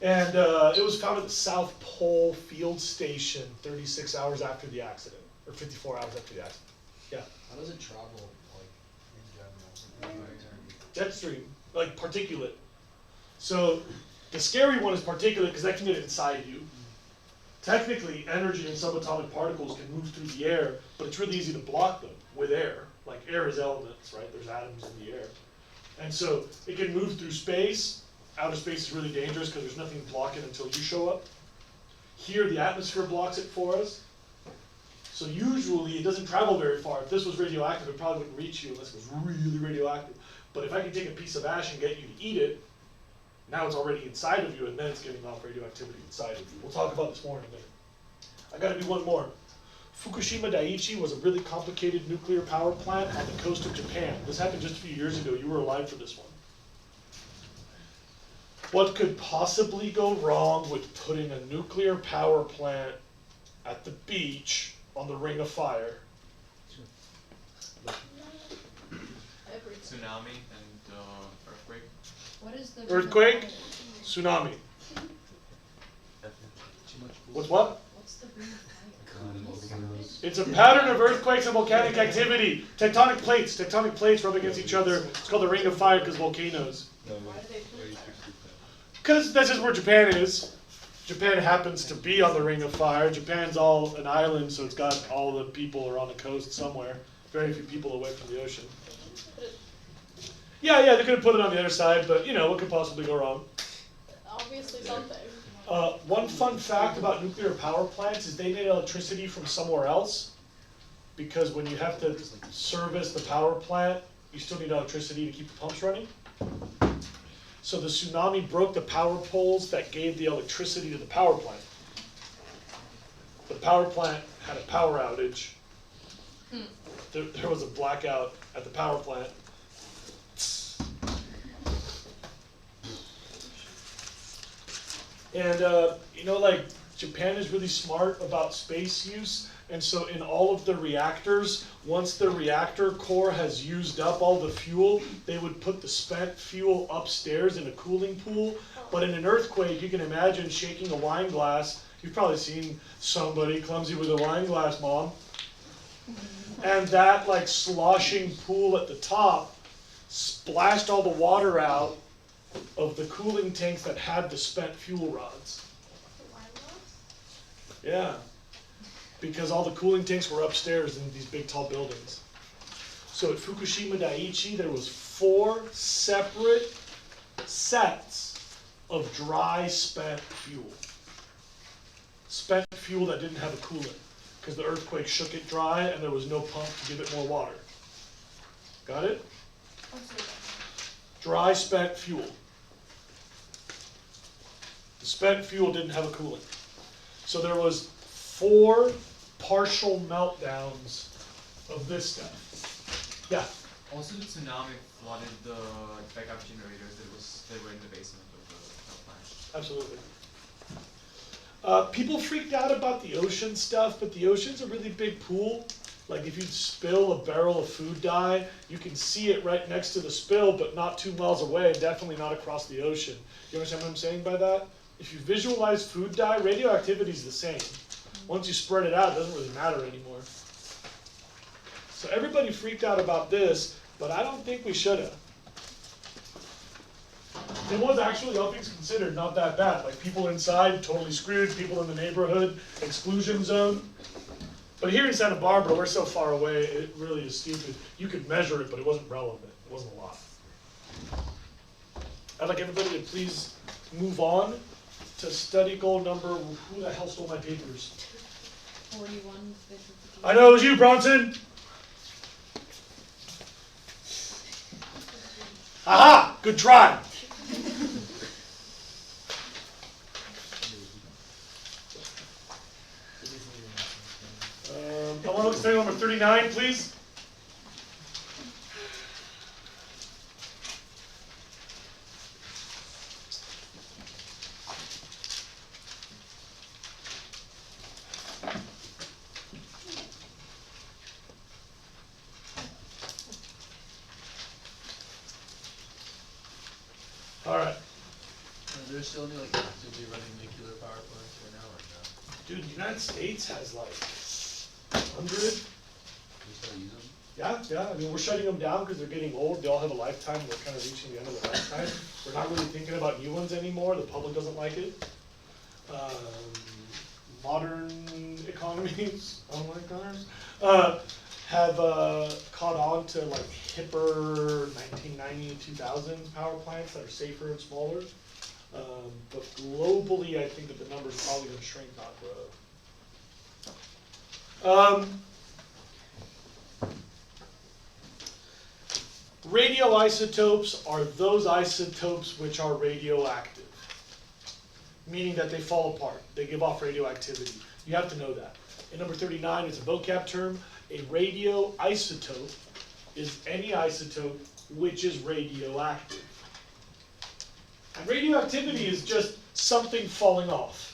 And it was found at the South Pole Field Station 36 hours after the accident, or 54 hours after the accident. Yeah. How does it travel, like, in general? Jet stream, like particulate. So the scary one is particulate because that can get inside you. Technically, energy and subatomic particles can move through the air, but it's really easy to block them with air. Like air is elements, right? There's atoms in the air. And so it can move through space. Outer space is really dangerous because there's nothing to block it until you show up. Here, the atmosphere blocks it for us. So usually, it doesn't travel very far. If this was radioactive, it probably wouldn't reach you unless it was really radioactive. But if I can take a piece of ash and get you to eat it, now it's already inside of you, and then it's getting off radioactivity inside of you. We'll talk about this more in a minute. I gotta do one more. Fukushima Daiichi was a really complicated nuclear power plant on the coast of Japan. This happened just a few years ago. You were alive for this one. What could possibly go wrong with putting a nuclear power plant at the beach on the Ring of Fire? Everything. Tsunami and earthquake. What is the Earthquake, tsunami. What's what? What's the ring of fire? It's a pattern of earthquakes and volcanic activity. Tectonic plates rub against each other. It's called the Ring of Fire because volcanoes. Why do they put that? Because this is where Japan is. Japan happens to be on the Ring of Fire. Japan's all an island, so it's got all the people are on the coast somewhere. Very few people away from the ocean. Yeah, they could have put it on the other side, but what could possibly go wrong? Obviously something. One fun fact about nuclear power plants is they need electricity from somewhere else, because when you have to service the power plant, you still need electricity to keep the pumps running. So the tsunami broke the power poles that gave the electricity to the power plant. The power plant had a power outage. There was a blackout at the power plant. And Japan is really smart about space use, and so in all of the reactors, once the reactor core has used up all the fuel, they would put the spent fuel upstairs in a cooling pool. But in an earthquake, you can imagine shaking a wine glass. You've probably seen somebody clumsy with a wine glass, Mom. And that sloshing pool at the top splashed all the water out of the cooling tanks that had the spent fuel rods. Yeah, because all the cooling tanks were upstairs in these big tall buildings. So at Fukushima Daiichi, there was 4 separate sets of dry spent fuel. Spent fuel that didn't have a coolant, because the earthquake shook it dry and there was no pump to give it more water. Got it? Dry spent fuel. The spent fuel didn't have a coolant. So there was 4 partial meltdowns of this stuff. Yeah? Also, the tsunami flooded the backup generators that were in the basement of the plant. Absolutely. People freaked out about the ocean stuff, but the ocean's a really big pool. Like if you spill a barrel of food dye, you can see it right next to the spill, but not 2 miles away, and definitely not across the ocean. You understand what I'm saying by that? If you visualize food dye, radioactivity is the same. Once you spread it out, it doesn't really matter anymore. So everybody freaked out about this, but I don't think we should have. It was actually, all things considered, not that bad. Like people inside, totally screwed. People in the neighborhood, exclusion zone. But here in Santa Barbara, we're so far away, it really is stupid. You could measure it, but it wasn't relevant. It wasn't a lot. I'd like everybody to please move on to study goal number, who the hell stole my papers? 41. I know it was you, Bronson. Aha! Good try. I want to look at study number 39, please. All right. Are there still any actively running nuclear power plants right now or no? Dude, the United States has 100. Do you still use them? Yeah. I mean, we're shutting them down because they're getting old. They all have a lifetime. They're kind of reaching the end of their lifetime. We're not really thinking about new ones anymore. The public doesn't like it. Modern economies, unlike ours, have caught on to hipper 1990 2000 power plants that are safer and smaller. But globally, I think that the numbers are probably going to shrink, not grow. Radioisotopes are those isotopes which are radioactive. meaning that they fall apart. They give off radioactivity. You have to know that. And number 39 is a vocab term. A radioisotope is any isotope which is radioactive. And radioactivity is just something falling off.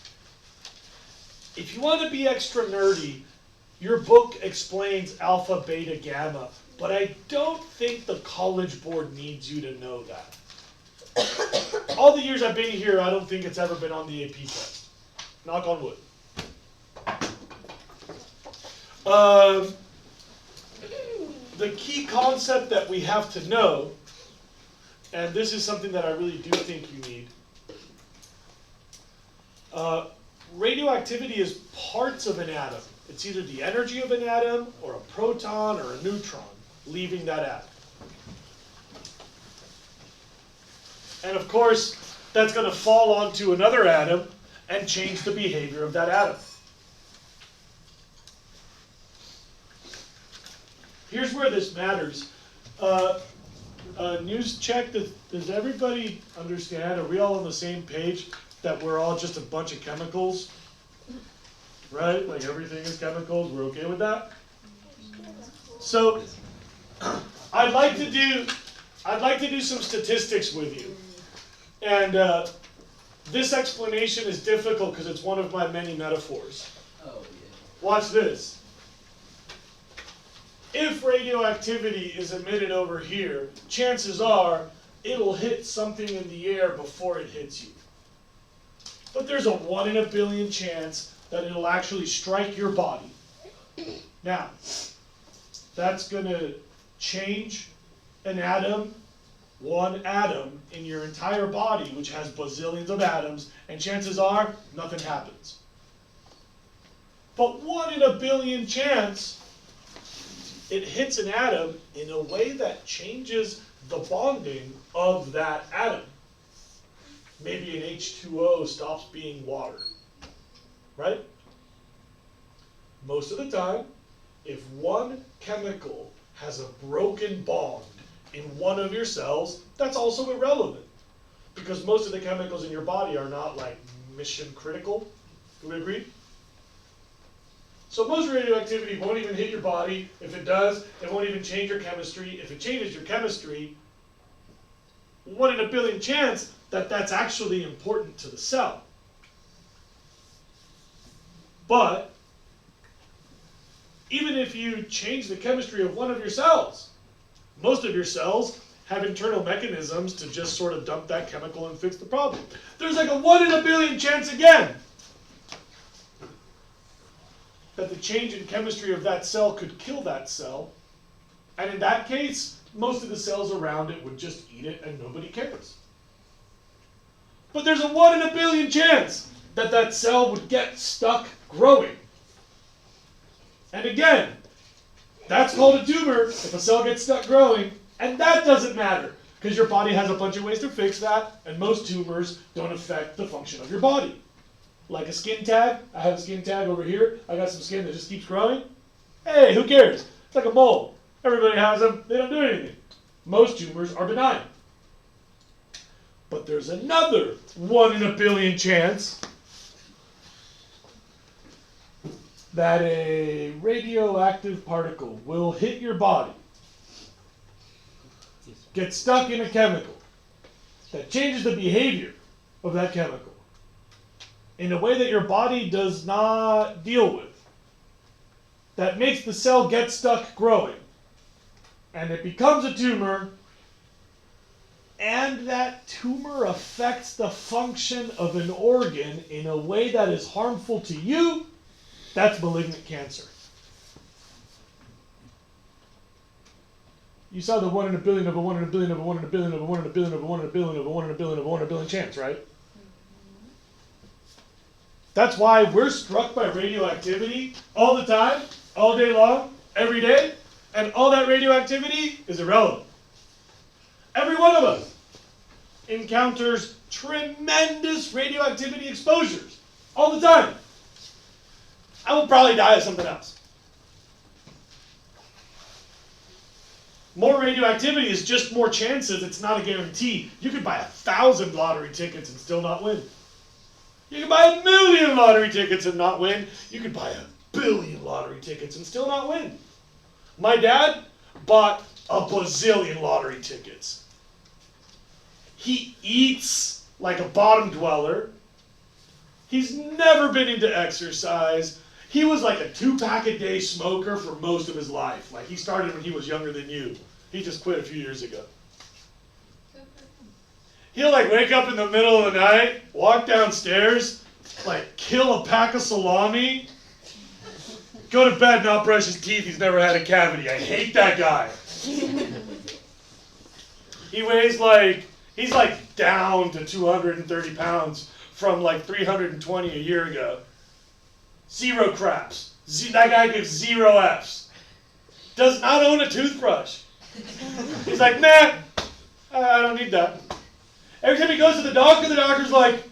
If you want to be extra nerdy, your book explains alpha, beta, gamma, but I don't think the College Board needs you to know that. All the years I've been here, I don't think it's ever been on the AP test. Knock on wood. The key concept that we have to know, and this is something that I really do think you need, radioactivity is parts of an atom. It's either the energy of an atom, or a proton, or a neutron leaving that atom. And of course, that's going to fall onto another atom and change the behavior of that atom. Here's where this matters. News check, does everybody understand? Are we all on the same page that we're all just a bunch of chemicals? Right? Like everything is chemicals. We're okay with that? So, I'd like to do some statistics with you. And this explanation is difficult because it's one of my many metaphors. Oh, yeah. Watch this. If radioactivity is emitted over here, chances are it'll hit something in the air before it hits you. But there's a 1 in a billion chance that it'll actually strike your body. Now, that's going to change an atom, one atom in your entire body, which has bazillions of atoms, and chances are nothing happens. But 1 in a billion chance it hits an atom in a way that changes the bonding of that atom. Maybe an H2O stops being water, right? Most of the time, if one chemical has a broken bond in one of your cells, that's also irrelevant. Because most of the chemicals in your body are not like mission critical. Do we agree? So most radioactivity won't even hit your body. If it does, it won't even change your chemistry. If it changes your chemistry, 1 in a billion chance that that's actually important to the cell. But even if you change the chemistry of one of your cells, most of your cells have internal mechanisms to just sort of dump that chemical and fix the problem. There's like a 1 in a billion chance again that the change in chemistry of that cell could kill that cell. And in that case, most of the cells around it would just eat it and nobody cares. But there's a 1 in a billion chance that that cell would get stuck growing. And again, that's called a tumor if a cell gets stuck growing, and that doesn't matter because your body has a bunch of ways to fix that, and most tumors don't affect the function of your body. Like a skin tag, I have a skin tag over here, I got some skin that just keeps growing. Hey, who cares? It's like a mole. Everybody has them, they don't do anything. Most tumors are benign. But there's another 1 in a billion chance that a radioactive particle will hit your body, get stuck in a chemical that changes the behavior of that chemical in a way that your body does not deal with, that makes the cell get stuck growing, and it becomes a tumor, and that tumor affects the function of an organ in a way that is harmful to you. That's malignant cancer. You saw the 1 in a billion of a 1 in a billion of a 1 in a billion of a 1 in a billion of a 1 in a billion of a 1 in a billion of a 1 in a billion chance, right? That's why we're struck by radioactivity all the time, all day long, every day, and all that radioactivity is irrelevant. Every one of us encounters tremendous radioactivity exposures all the time. I will probably die of something else. More radioactivity is just more chances. It's not a guarantee. You could buy 1,000 lottery tickets and still not win. You can buy 1,000,000 lottery tickets and not win. You can buy 1,000,000,000 lottery tickets and still not win. My dad bought a bazillion lottery tickets. He eats like a bottom dweller. He's never been into exercise. He was like a 2-pack-a-day smoker for most of his life. Like he started when he was younger than you. He just quit a few years ago. He'll like wake up in the middle of the night, walk downstairs, like kill a pack of salami, go to bed, not brush his teeth. He's never had a cavity. I hate that guy. He weighs like, he's like down to 230 pounds from like 320 a year ago. 0 craps. That guy gives 0 Fs. Does not own a toothbrush. He's like, nah, I don't need that. Every time he goes to the doctor's like,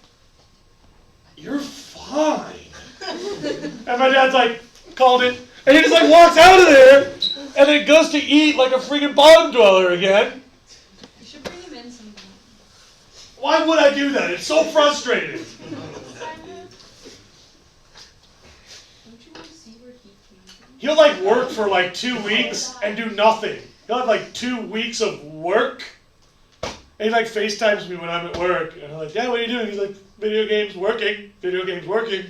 you're fine. And my dad's like, called it. And he just like walks out of there and then goes to eat like a freaking bottom dweller again. You should bring him in sometime. Why would I do that? It's so frustrating. Don't you want to see where he came from? He'll like work for like 2 weeks and do nothing. He'll have like 2 weeks of work. And he like FaceTimes me when I'm at work. And I'm like, Dad, what are you doing? He's like, video games, working. Video games, working.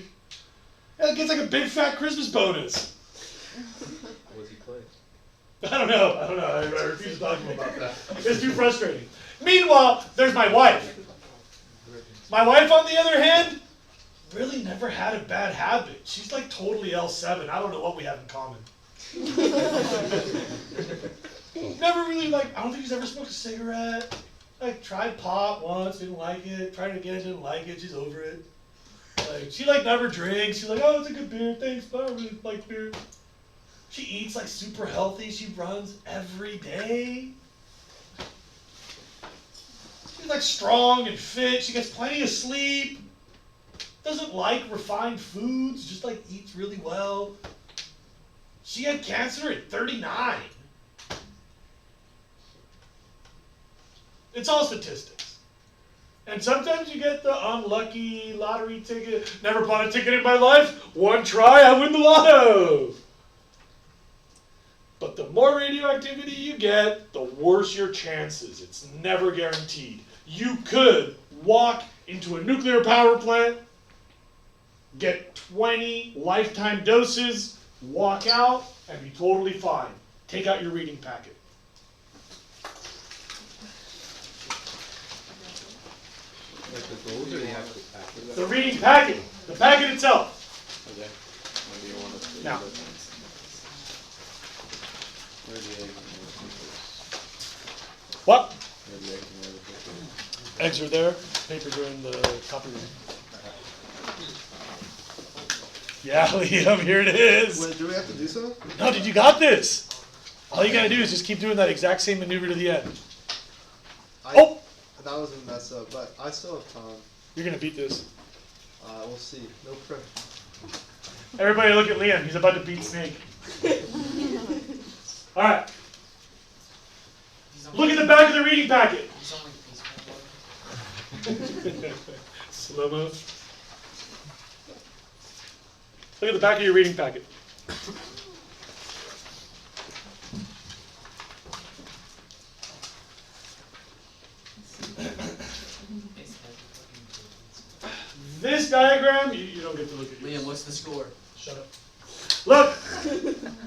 And it gets like a big fat Christmas bonus. What's he play? I don't know. I refuse to talk to him about that. It's too frustrating. Meanwhile, there's my wife. My wife, on the other hand, really never had a bad habit. She's like totally L7. I don't know what we have in common. Never really like, I don't think she's ever smoked a cigarette. Like tried pot once, didn't like it. Tried it again, didn't like it. She's over it. Like she like never drinks. She's like, oh, it's a good beer. Thanks, but I don't really like beer. She eats like super healthy. She runs every day. She's like strong and fit. She gets plenty of sleep. Doesn't like refined foods. Just like eats really well. She had cancer at 39. It's all statistics. And sometimes you get the unlucky lottery ticket. Never bought a ticket in my life. One try, I win the lotto. But the more radioactivity you get, the worse your chances. It's never guaranteed. You could walk into a nuclear power plant, get 20 lifetime doses, walk out, and be totally fine. Take out your reading packet. Like the goals, or you have to pack The reading packet. The packet itself. Okay. Maybe you want to Now. What? Eggs are there. Papers are in the copy room. Yeah, Liam, here it is. Wait, do we have to do so? No, dude, you got this. All you gotta do is just keep doing that exact same maneuver to the end. Oh! That was a mess up, but I still have time. You're gonna beat this. We'll see. No pressure. Everybody look at Liam. He's about to beat Snake. All right. Look at the back of the reading packet. Slow-mo. Look at the back of your reading packet. This diagram, you don't get to look at Liam, what's the score? Shut up. Look!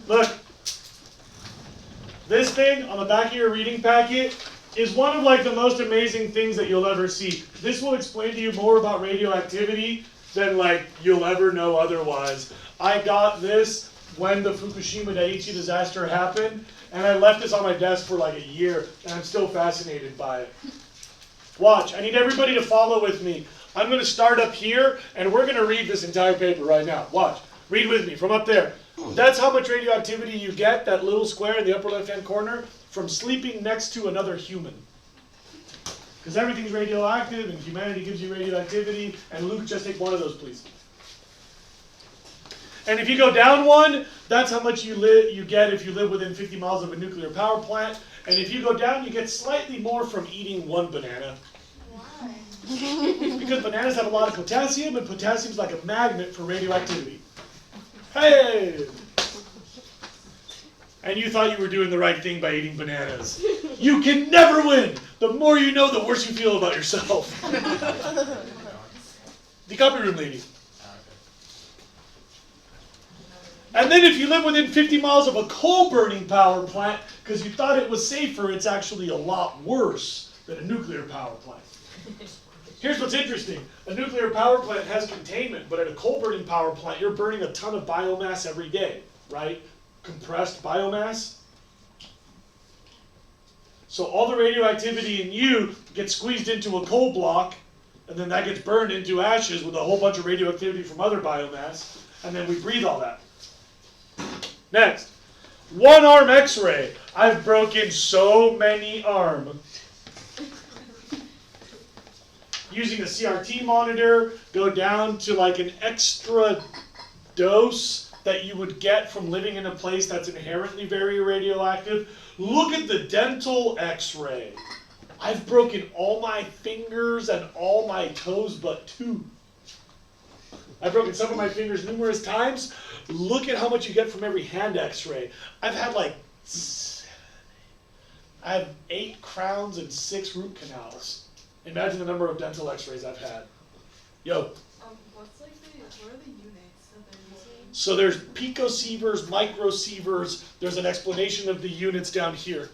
Look! This thing on the back of your reading packet is one of like the most amazing things that you'll ever see. This will explain to you more about radioactivity than like you'll ever know otherwise. I got this when the Fukushima Daiichi disaster happened, and I left this on my desk for like a year, and I'm still fascinated by it. Watch, I need everybody to follow with me. I'm going to start up here, and we're going to read this entire paper right now. Watch. Read with me from up there. That's how much radioactivity you get, that little square in the upper left-hand corner, from sleeping next to another human. Because everything's radioactive, and humanity gives you radioactivity. And Luke, just take one of those, please. And if you go down one, that's how much you get if you live within 50 miles of a nuclear power plant. And if you go down, you get slightly more from eating one banana. Why? Because bananas have a lot of potassium, and potassium's like a magnet for radioactivity. Hey! And you thought you were doing the right thing by eating bananas. You can never win! The more you know, the worse you feel about yourself. The copy room lady. And then if you live within 50 miles of a coal-burning power plant, because you thought it was safer, it's actually a lot worse than a nuclear power plant. Here's what's interesting. A nuclear power plant has containment, but at a coal-burning power plant, you're burning a ton of biomass every day, right? Compressed biomass. So all the radioactivity in you gets squeezed into a coal block, and then that gets burned into ashes with a whole bunch of radioactivity from other biomass, and then we breathe all that. Next, one-arm X-ray. I've broken so many arms. Using a CRT monitor, go down to like an extra dose that you would get from living in a place that's inherently very radioactive. Look at the dental X-ray. I've broken all my fingers and all my toes but 2. I've broken some of my fingers numerous times. Look at how much you get from every hand X-ray. I've had like 8 crowns and 6 root canals. Imagine the number of dental X-rays I've had. Yo. What are the units that they're using? So there's picosieverts, microsieverts. There's an explanation of the units down here.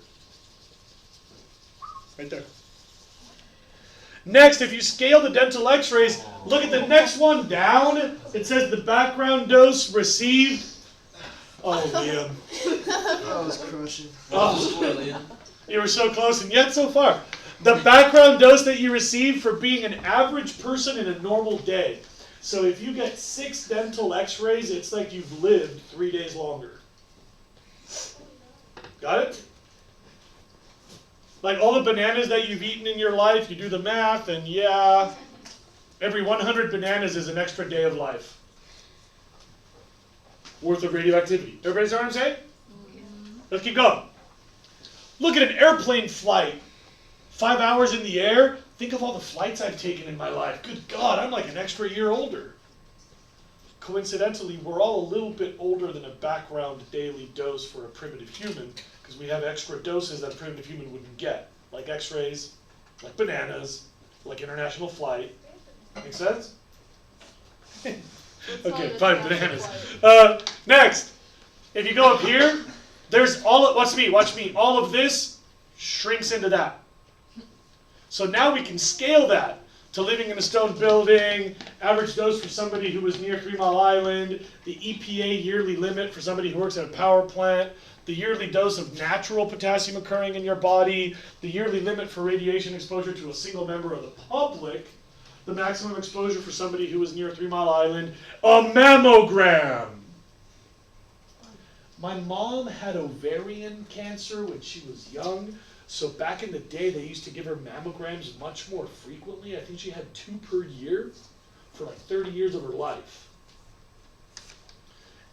Right there. Next, if you scale the dental X-rays, look at the next one down. It says the background dose received. Oh, Liam. That was crushing. Oh, you were so close and yet so far. The background dose that you received for being an average person in a normal day. So if you get 6 dental X-rays, it's like you've lived 3 days longer. Got it? Like all the bananas that you've eaten in your life, you do the math, and yeah, every 100 bananas is an extra day of life worth of radioactivity. Everybody understand what I'm saying? Let's keep going. Look at an airplane flight. 5 hours in the air. Think of all the flights I've taken in my life. Good God, I'm like an extra year older. Coincidentally, we're all a little bit older than a background daily dose for a primitive human, because we have extra doses that a primitive human wouldn't get, like X-rays, like bananas, like international flight. Make sense? Okay, fine, bananas. Next, if you go up here, there's watch me. All of this shrinks into that. So now we can scale that to living in a stone building, average dose for somebody who was near 3 Mile Island, the EPA yearly limit for somebody who works at a power plant, the yearly dose of natural potassium occurring in your body, the yearly limit for radiation exposure to a single member of the public, the maximum exposure for somebody who was near 3 Mile Island, a mammogram. My mom had ovarian cancer when she was young. So back in the day, they used to give her mammograms much more frequently. I think she had 2 per year for like 30 years of her life.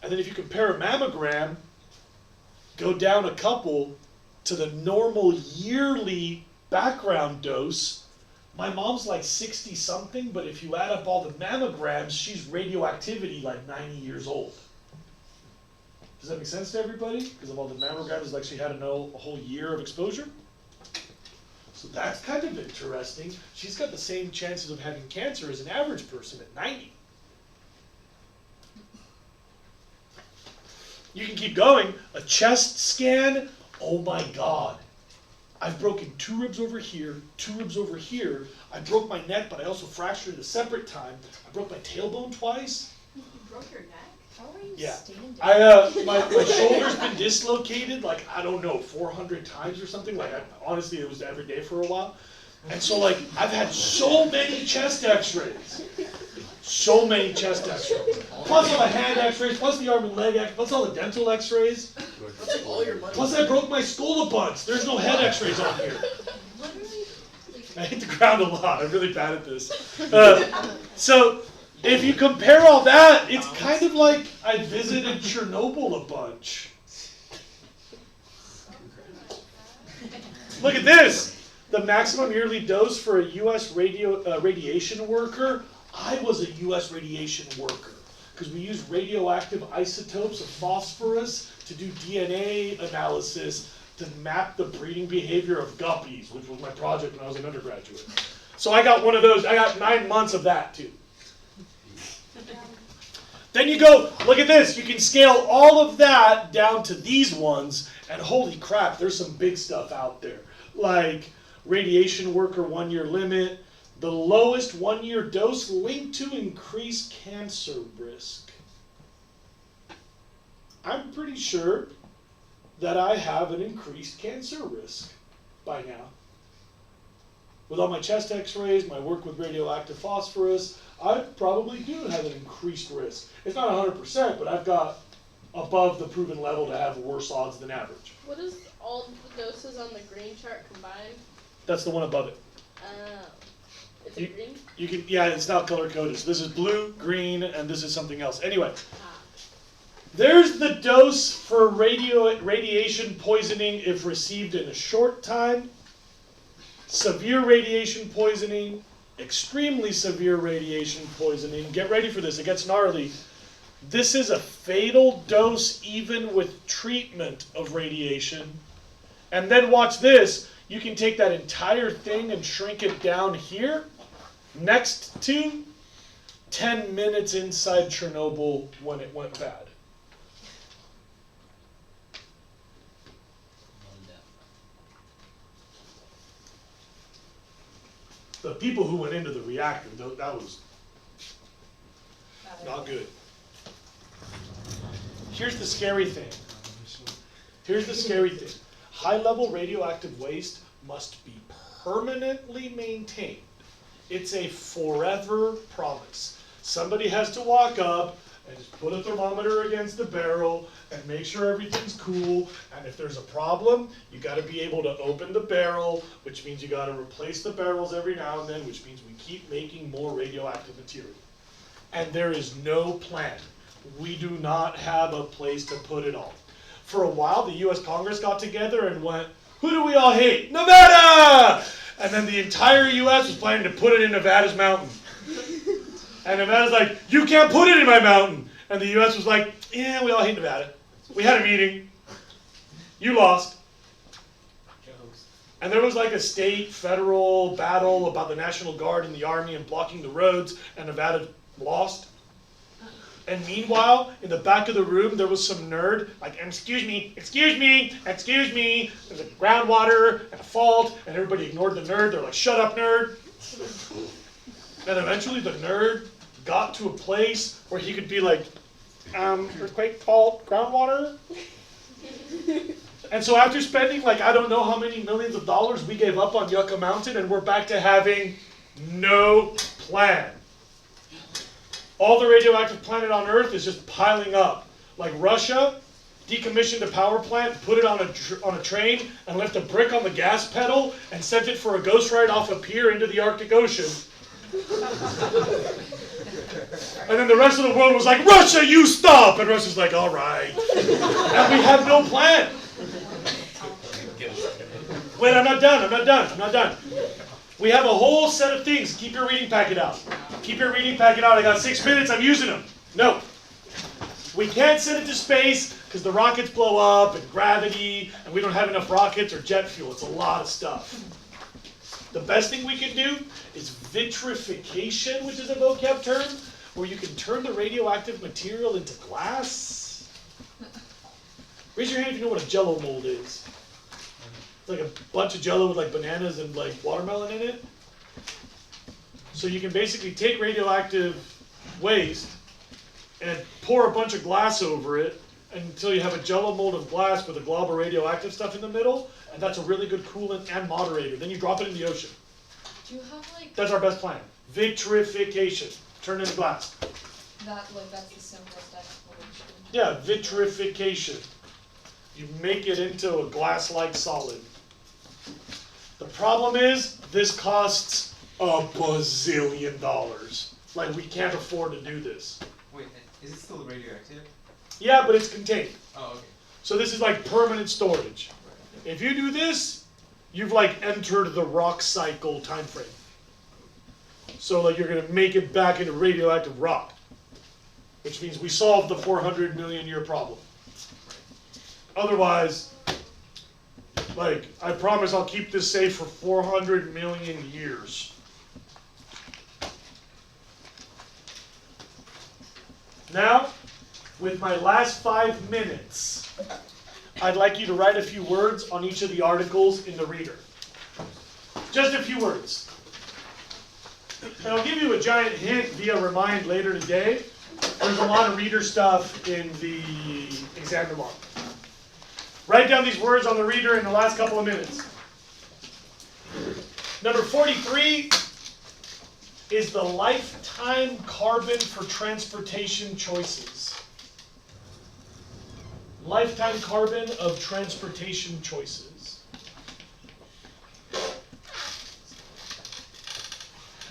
And then if you compare a mammogram, go down a couple to the normal yearly background dose. My mom's like 60-something, but if you add up all the mammograms, she's radioactivity like 90 years old. Does that make sense to everybody? Because of all the mammograms, like she had a whole year of exposure? So that's kind of interesting. She's got the same chances of having cancer as an average person at 90. You can keep going. A chest scan, oh my God. I've broken 2 ribs over here, 2 ribs over here. I broke my neck, but I also fractured at a separate time. I broke my tailbone twice. You broke your neck? How are you Yeah. standing? My shoulder's been dislocated like, I don't know, 400 times or something. Like, honestly, it was every day for a while. And so, like, I've had so many chest x-rays. So many chest x-rays. Plus all the hand x-rays, plus the arm and leg x-rays, plus all the dental x-rays. Plus I broke my skull a bunch. There's no head x-rays on here. I hit the ground a lot. I'm really bad at this. So, if you compare all that, it's kind of like I visited Chernobyl a bunch. Look at this. the maximum yearly dose for a U.S. radiation worker, I was a U.S. radiation worker because we used radioactive isotopes of phosphorus to do DNA analysis to map the breeding behavior of guppies, which was my project when I was an undergraduate. So I got one of those. I got 9 months of that too. Then you go, look at this. You can scale all of that down to these ones, and holy crap, there's some big stuff out there. Like radiation worker 1 year limit, the lowest 1 year dose linked to increased cancer risk. I'm pretty sure that I have an increased cancer risk by now. With all my chest x-rays, my work with radioactive phosphorus, I probably do have an increased risk. It's not 100%, but I've got above the proven level to have worse odds than average. What is all the doses on the green chart combined? That's the one above it. Oh. Is it green? You can, yeah, it's not color coded. So this is blue, green, and this is something else. Anyway, there's the dose for radiation poisoning if received in a short time, severe radiation poisoning, extremely severe radiation poisoning. Get ready for this, it gets gnarly. This is a fatal dose even with treatment of radiation. And then watch this, you can take that entire thing and shrink it down here, next to 10 minutes inside Chernobyl when it went bad. The people who went into the reactor, that was not good. Here's the scary thing. Here's the scary thing. High-level radioactive waste must be permanently maintained. It's a forever promise. Somebody has to walk up and just put a thermometer against the barrel and make sure everything's cool. And if there's a problem, you got to be able to open the barrel, which means you got to replace the barrels every now and then, which means we keep making more radioactive material. And there is no plan. We do not have a place to put it all. For a while, the U.S. Congress got together and went, who do we all hate? Nevada! And then the entire U.S. was planning to put it in Nevada's mountain. And Nevada's like, you can't put it in my mountain. And the U.S. was like, yeah, we all hate Nevada. We had a meeting. You lost. And there was like a state, federal battle about the National Guard and the Army and blocking the roads, and Nevada lost. And meanwhile, in the back of the room, there was some nerd, like, excuse me, excuse me, excuse me. There's a groundwater and a fault, and everybody ignored the nerd. They're like, shut up, nerd. And eventually the nerd got to a place where he could be like, earthquake, fault, groundwater. And so after spending like I don't know how many millions of dollars, we gave up on Yucca Mountain and we're back to having no plan. All the radioactive planet on Earth is just piling up. Like Russia decommissioned a power plant, put it on a train, and left a brick on the gas pedal and sent it for a ghost ride off a pier into the Arctic Ocean. And then the rest of the world was like, Russia, you stop! And Russia's like, all right. And we have no plan. Wait, I'm not done. We have a whole set of things. Keep your reading packet out. Keep your reading packet out. I got 6 minutes, I'm using them. No. We can't send it to space because the rockets blow up and gravity, and we don't have enough rockets or jet fuel. It's a lot of stuff. The best thing we can do is vitrification, which is a vocab term, where you can turn the radioactive material into glass. Raise your hand if you know what a Jell-O mold is. It's like a bunch of Jell-O with like bananas and like watermelon in it. So you can basically take radioactive waste and pour a bunch of glass over it until you have a Jell-O mold of glass with a glob of radioactive stuff in the middle, and that's a really good coolant and moderator. Then you drop it in the ocean. Do you have like That's our best plan. Vitrification. Turn into glass. that's the simplest explanation? Yeah, vitrification. You make it into a glass-like solid. The problem is, this costs $1 bazillion. Like, we can't afford to do this. Wait, is it still radioactive? Yeah, but it's contained. Oh, okay. So this is like permanent storage. If you do this, you've like entered the rock cycle time frame. So like you're gonna make it back into radioactive rock, which means we solved the 400 million year problem. Otherwise, like, I promise I'll keep this safe for 400 million years. Now, with my last 5 minutes, I'd like you to write a few words on each of the articles in the reader. Just a few words. And I'll give you a giant hint via Remind later today. There's a lot of reader stuff in the exam tomorrow. Write down these words on the reader in the last couple of minutes. Number 43 is the lifetime carbon for transportation choices. Lifetime carbon of transportation choices.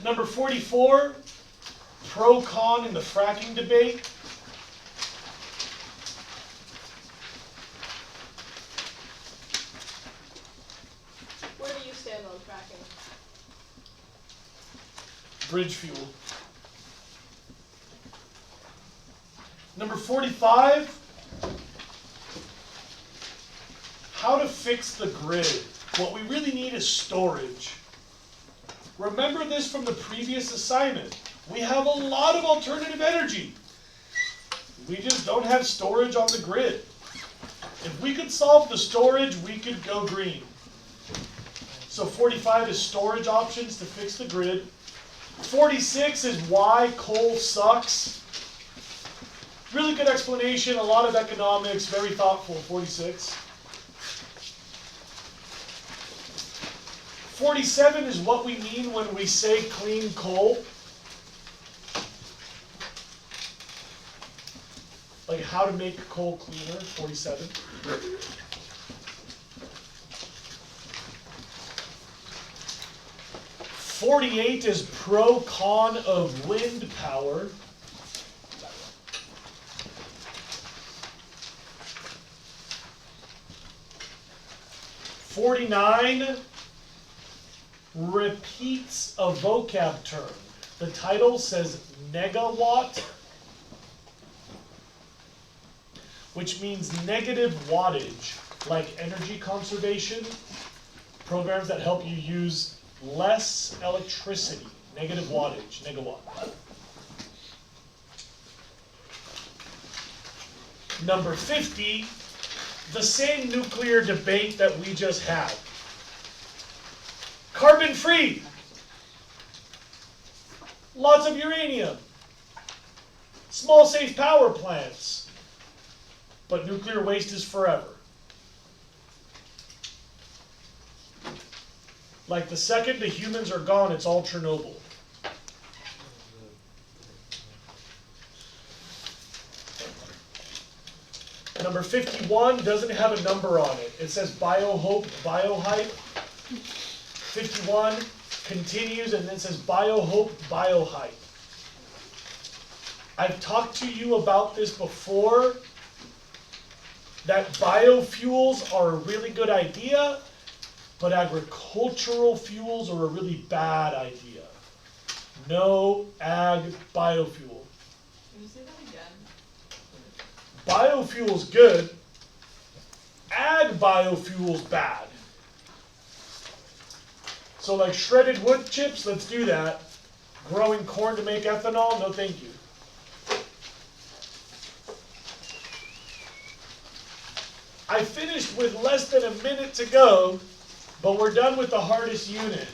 Number 44, pro-con in the fracking debate. Where do you stand on fracking? Bridge fuel. Number 45, how to fix the grid. What we really need is storage. Remember this from the previous assignment. We have a lot of alternative energy. We just don't have storage on the grid. If we could solve the storage, we could go green. So 45 is storage options to fix the grid. 46 is why coal sucks. Really good explanation, a lot of economics, very thoughtful, 46. 47 is what we mean when we say clean coal. Like how to make coal cleaner, 47. .48 is pro-con of wind power. .49 repeats a vocab term. The title says negawatt, which means negative wattage, like energy conservation, programs that help you use less electricity, negative wattage, negawatt. Number 50, the same nuclear debate that we just had. Carbon-free. Lots of uranium. Small safe power plants. But nuclear waste is forever. Like the second the humans are gone, it's all Chernobyl. Number 51 doesn't have a number on it. It says biohope, biohype. 51 continues and then says biohope, biohype. I've talked to you about this before, that biofuels are a really good idea, but agricultural fuels are a really bad idea. No ag biofuel. Can you say that again? Biofuel's good. Ag biofuel's bad. So like shredded wood chips, let's do that. Growing corn to make ethanol, no thank you. I finished with less than a minute to go, but we're done with the hardest unit.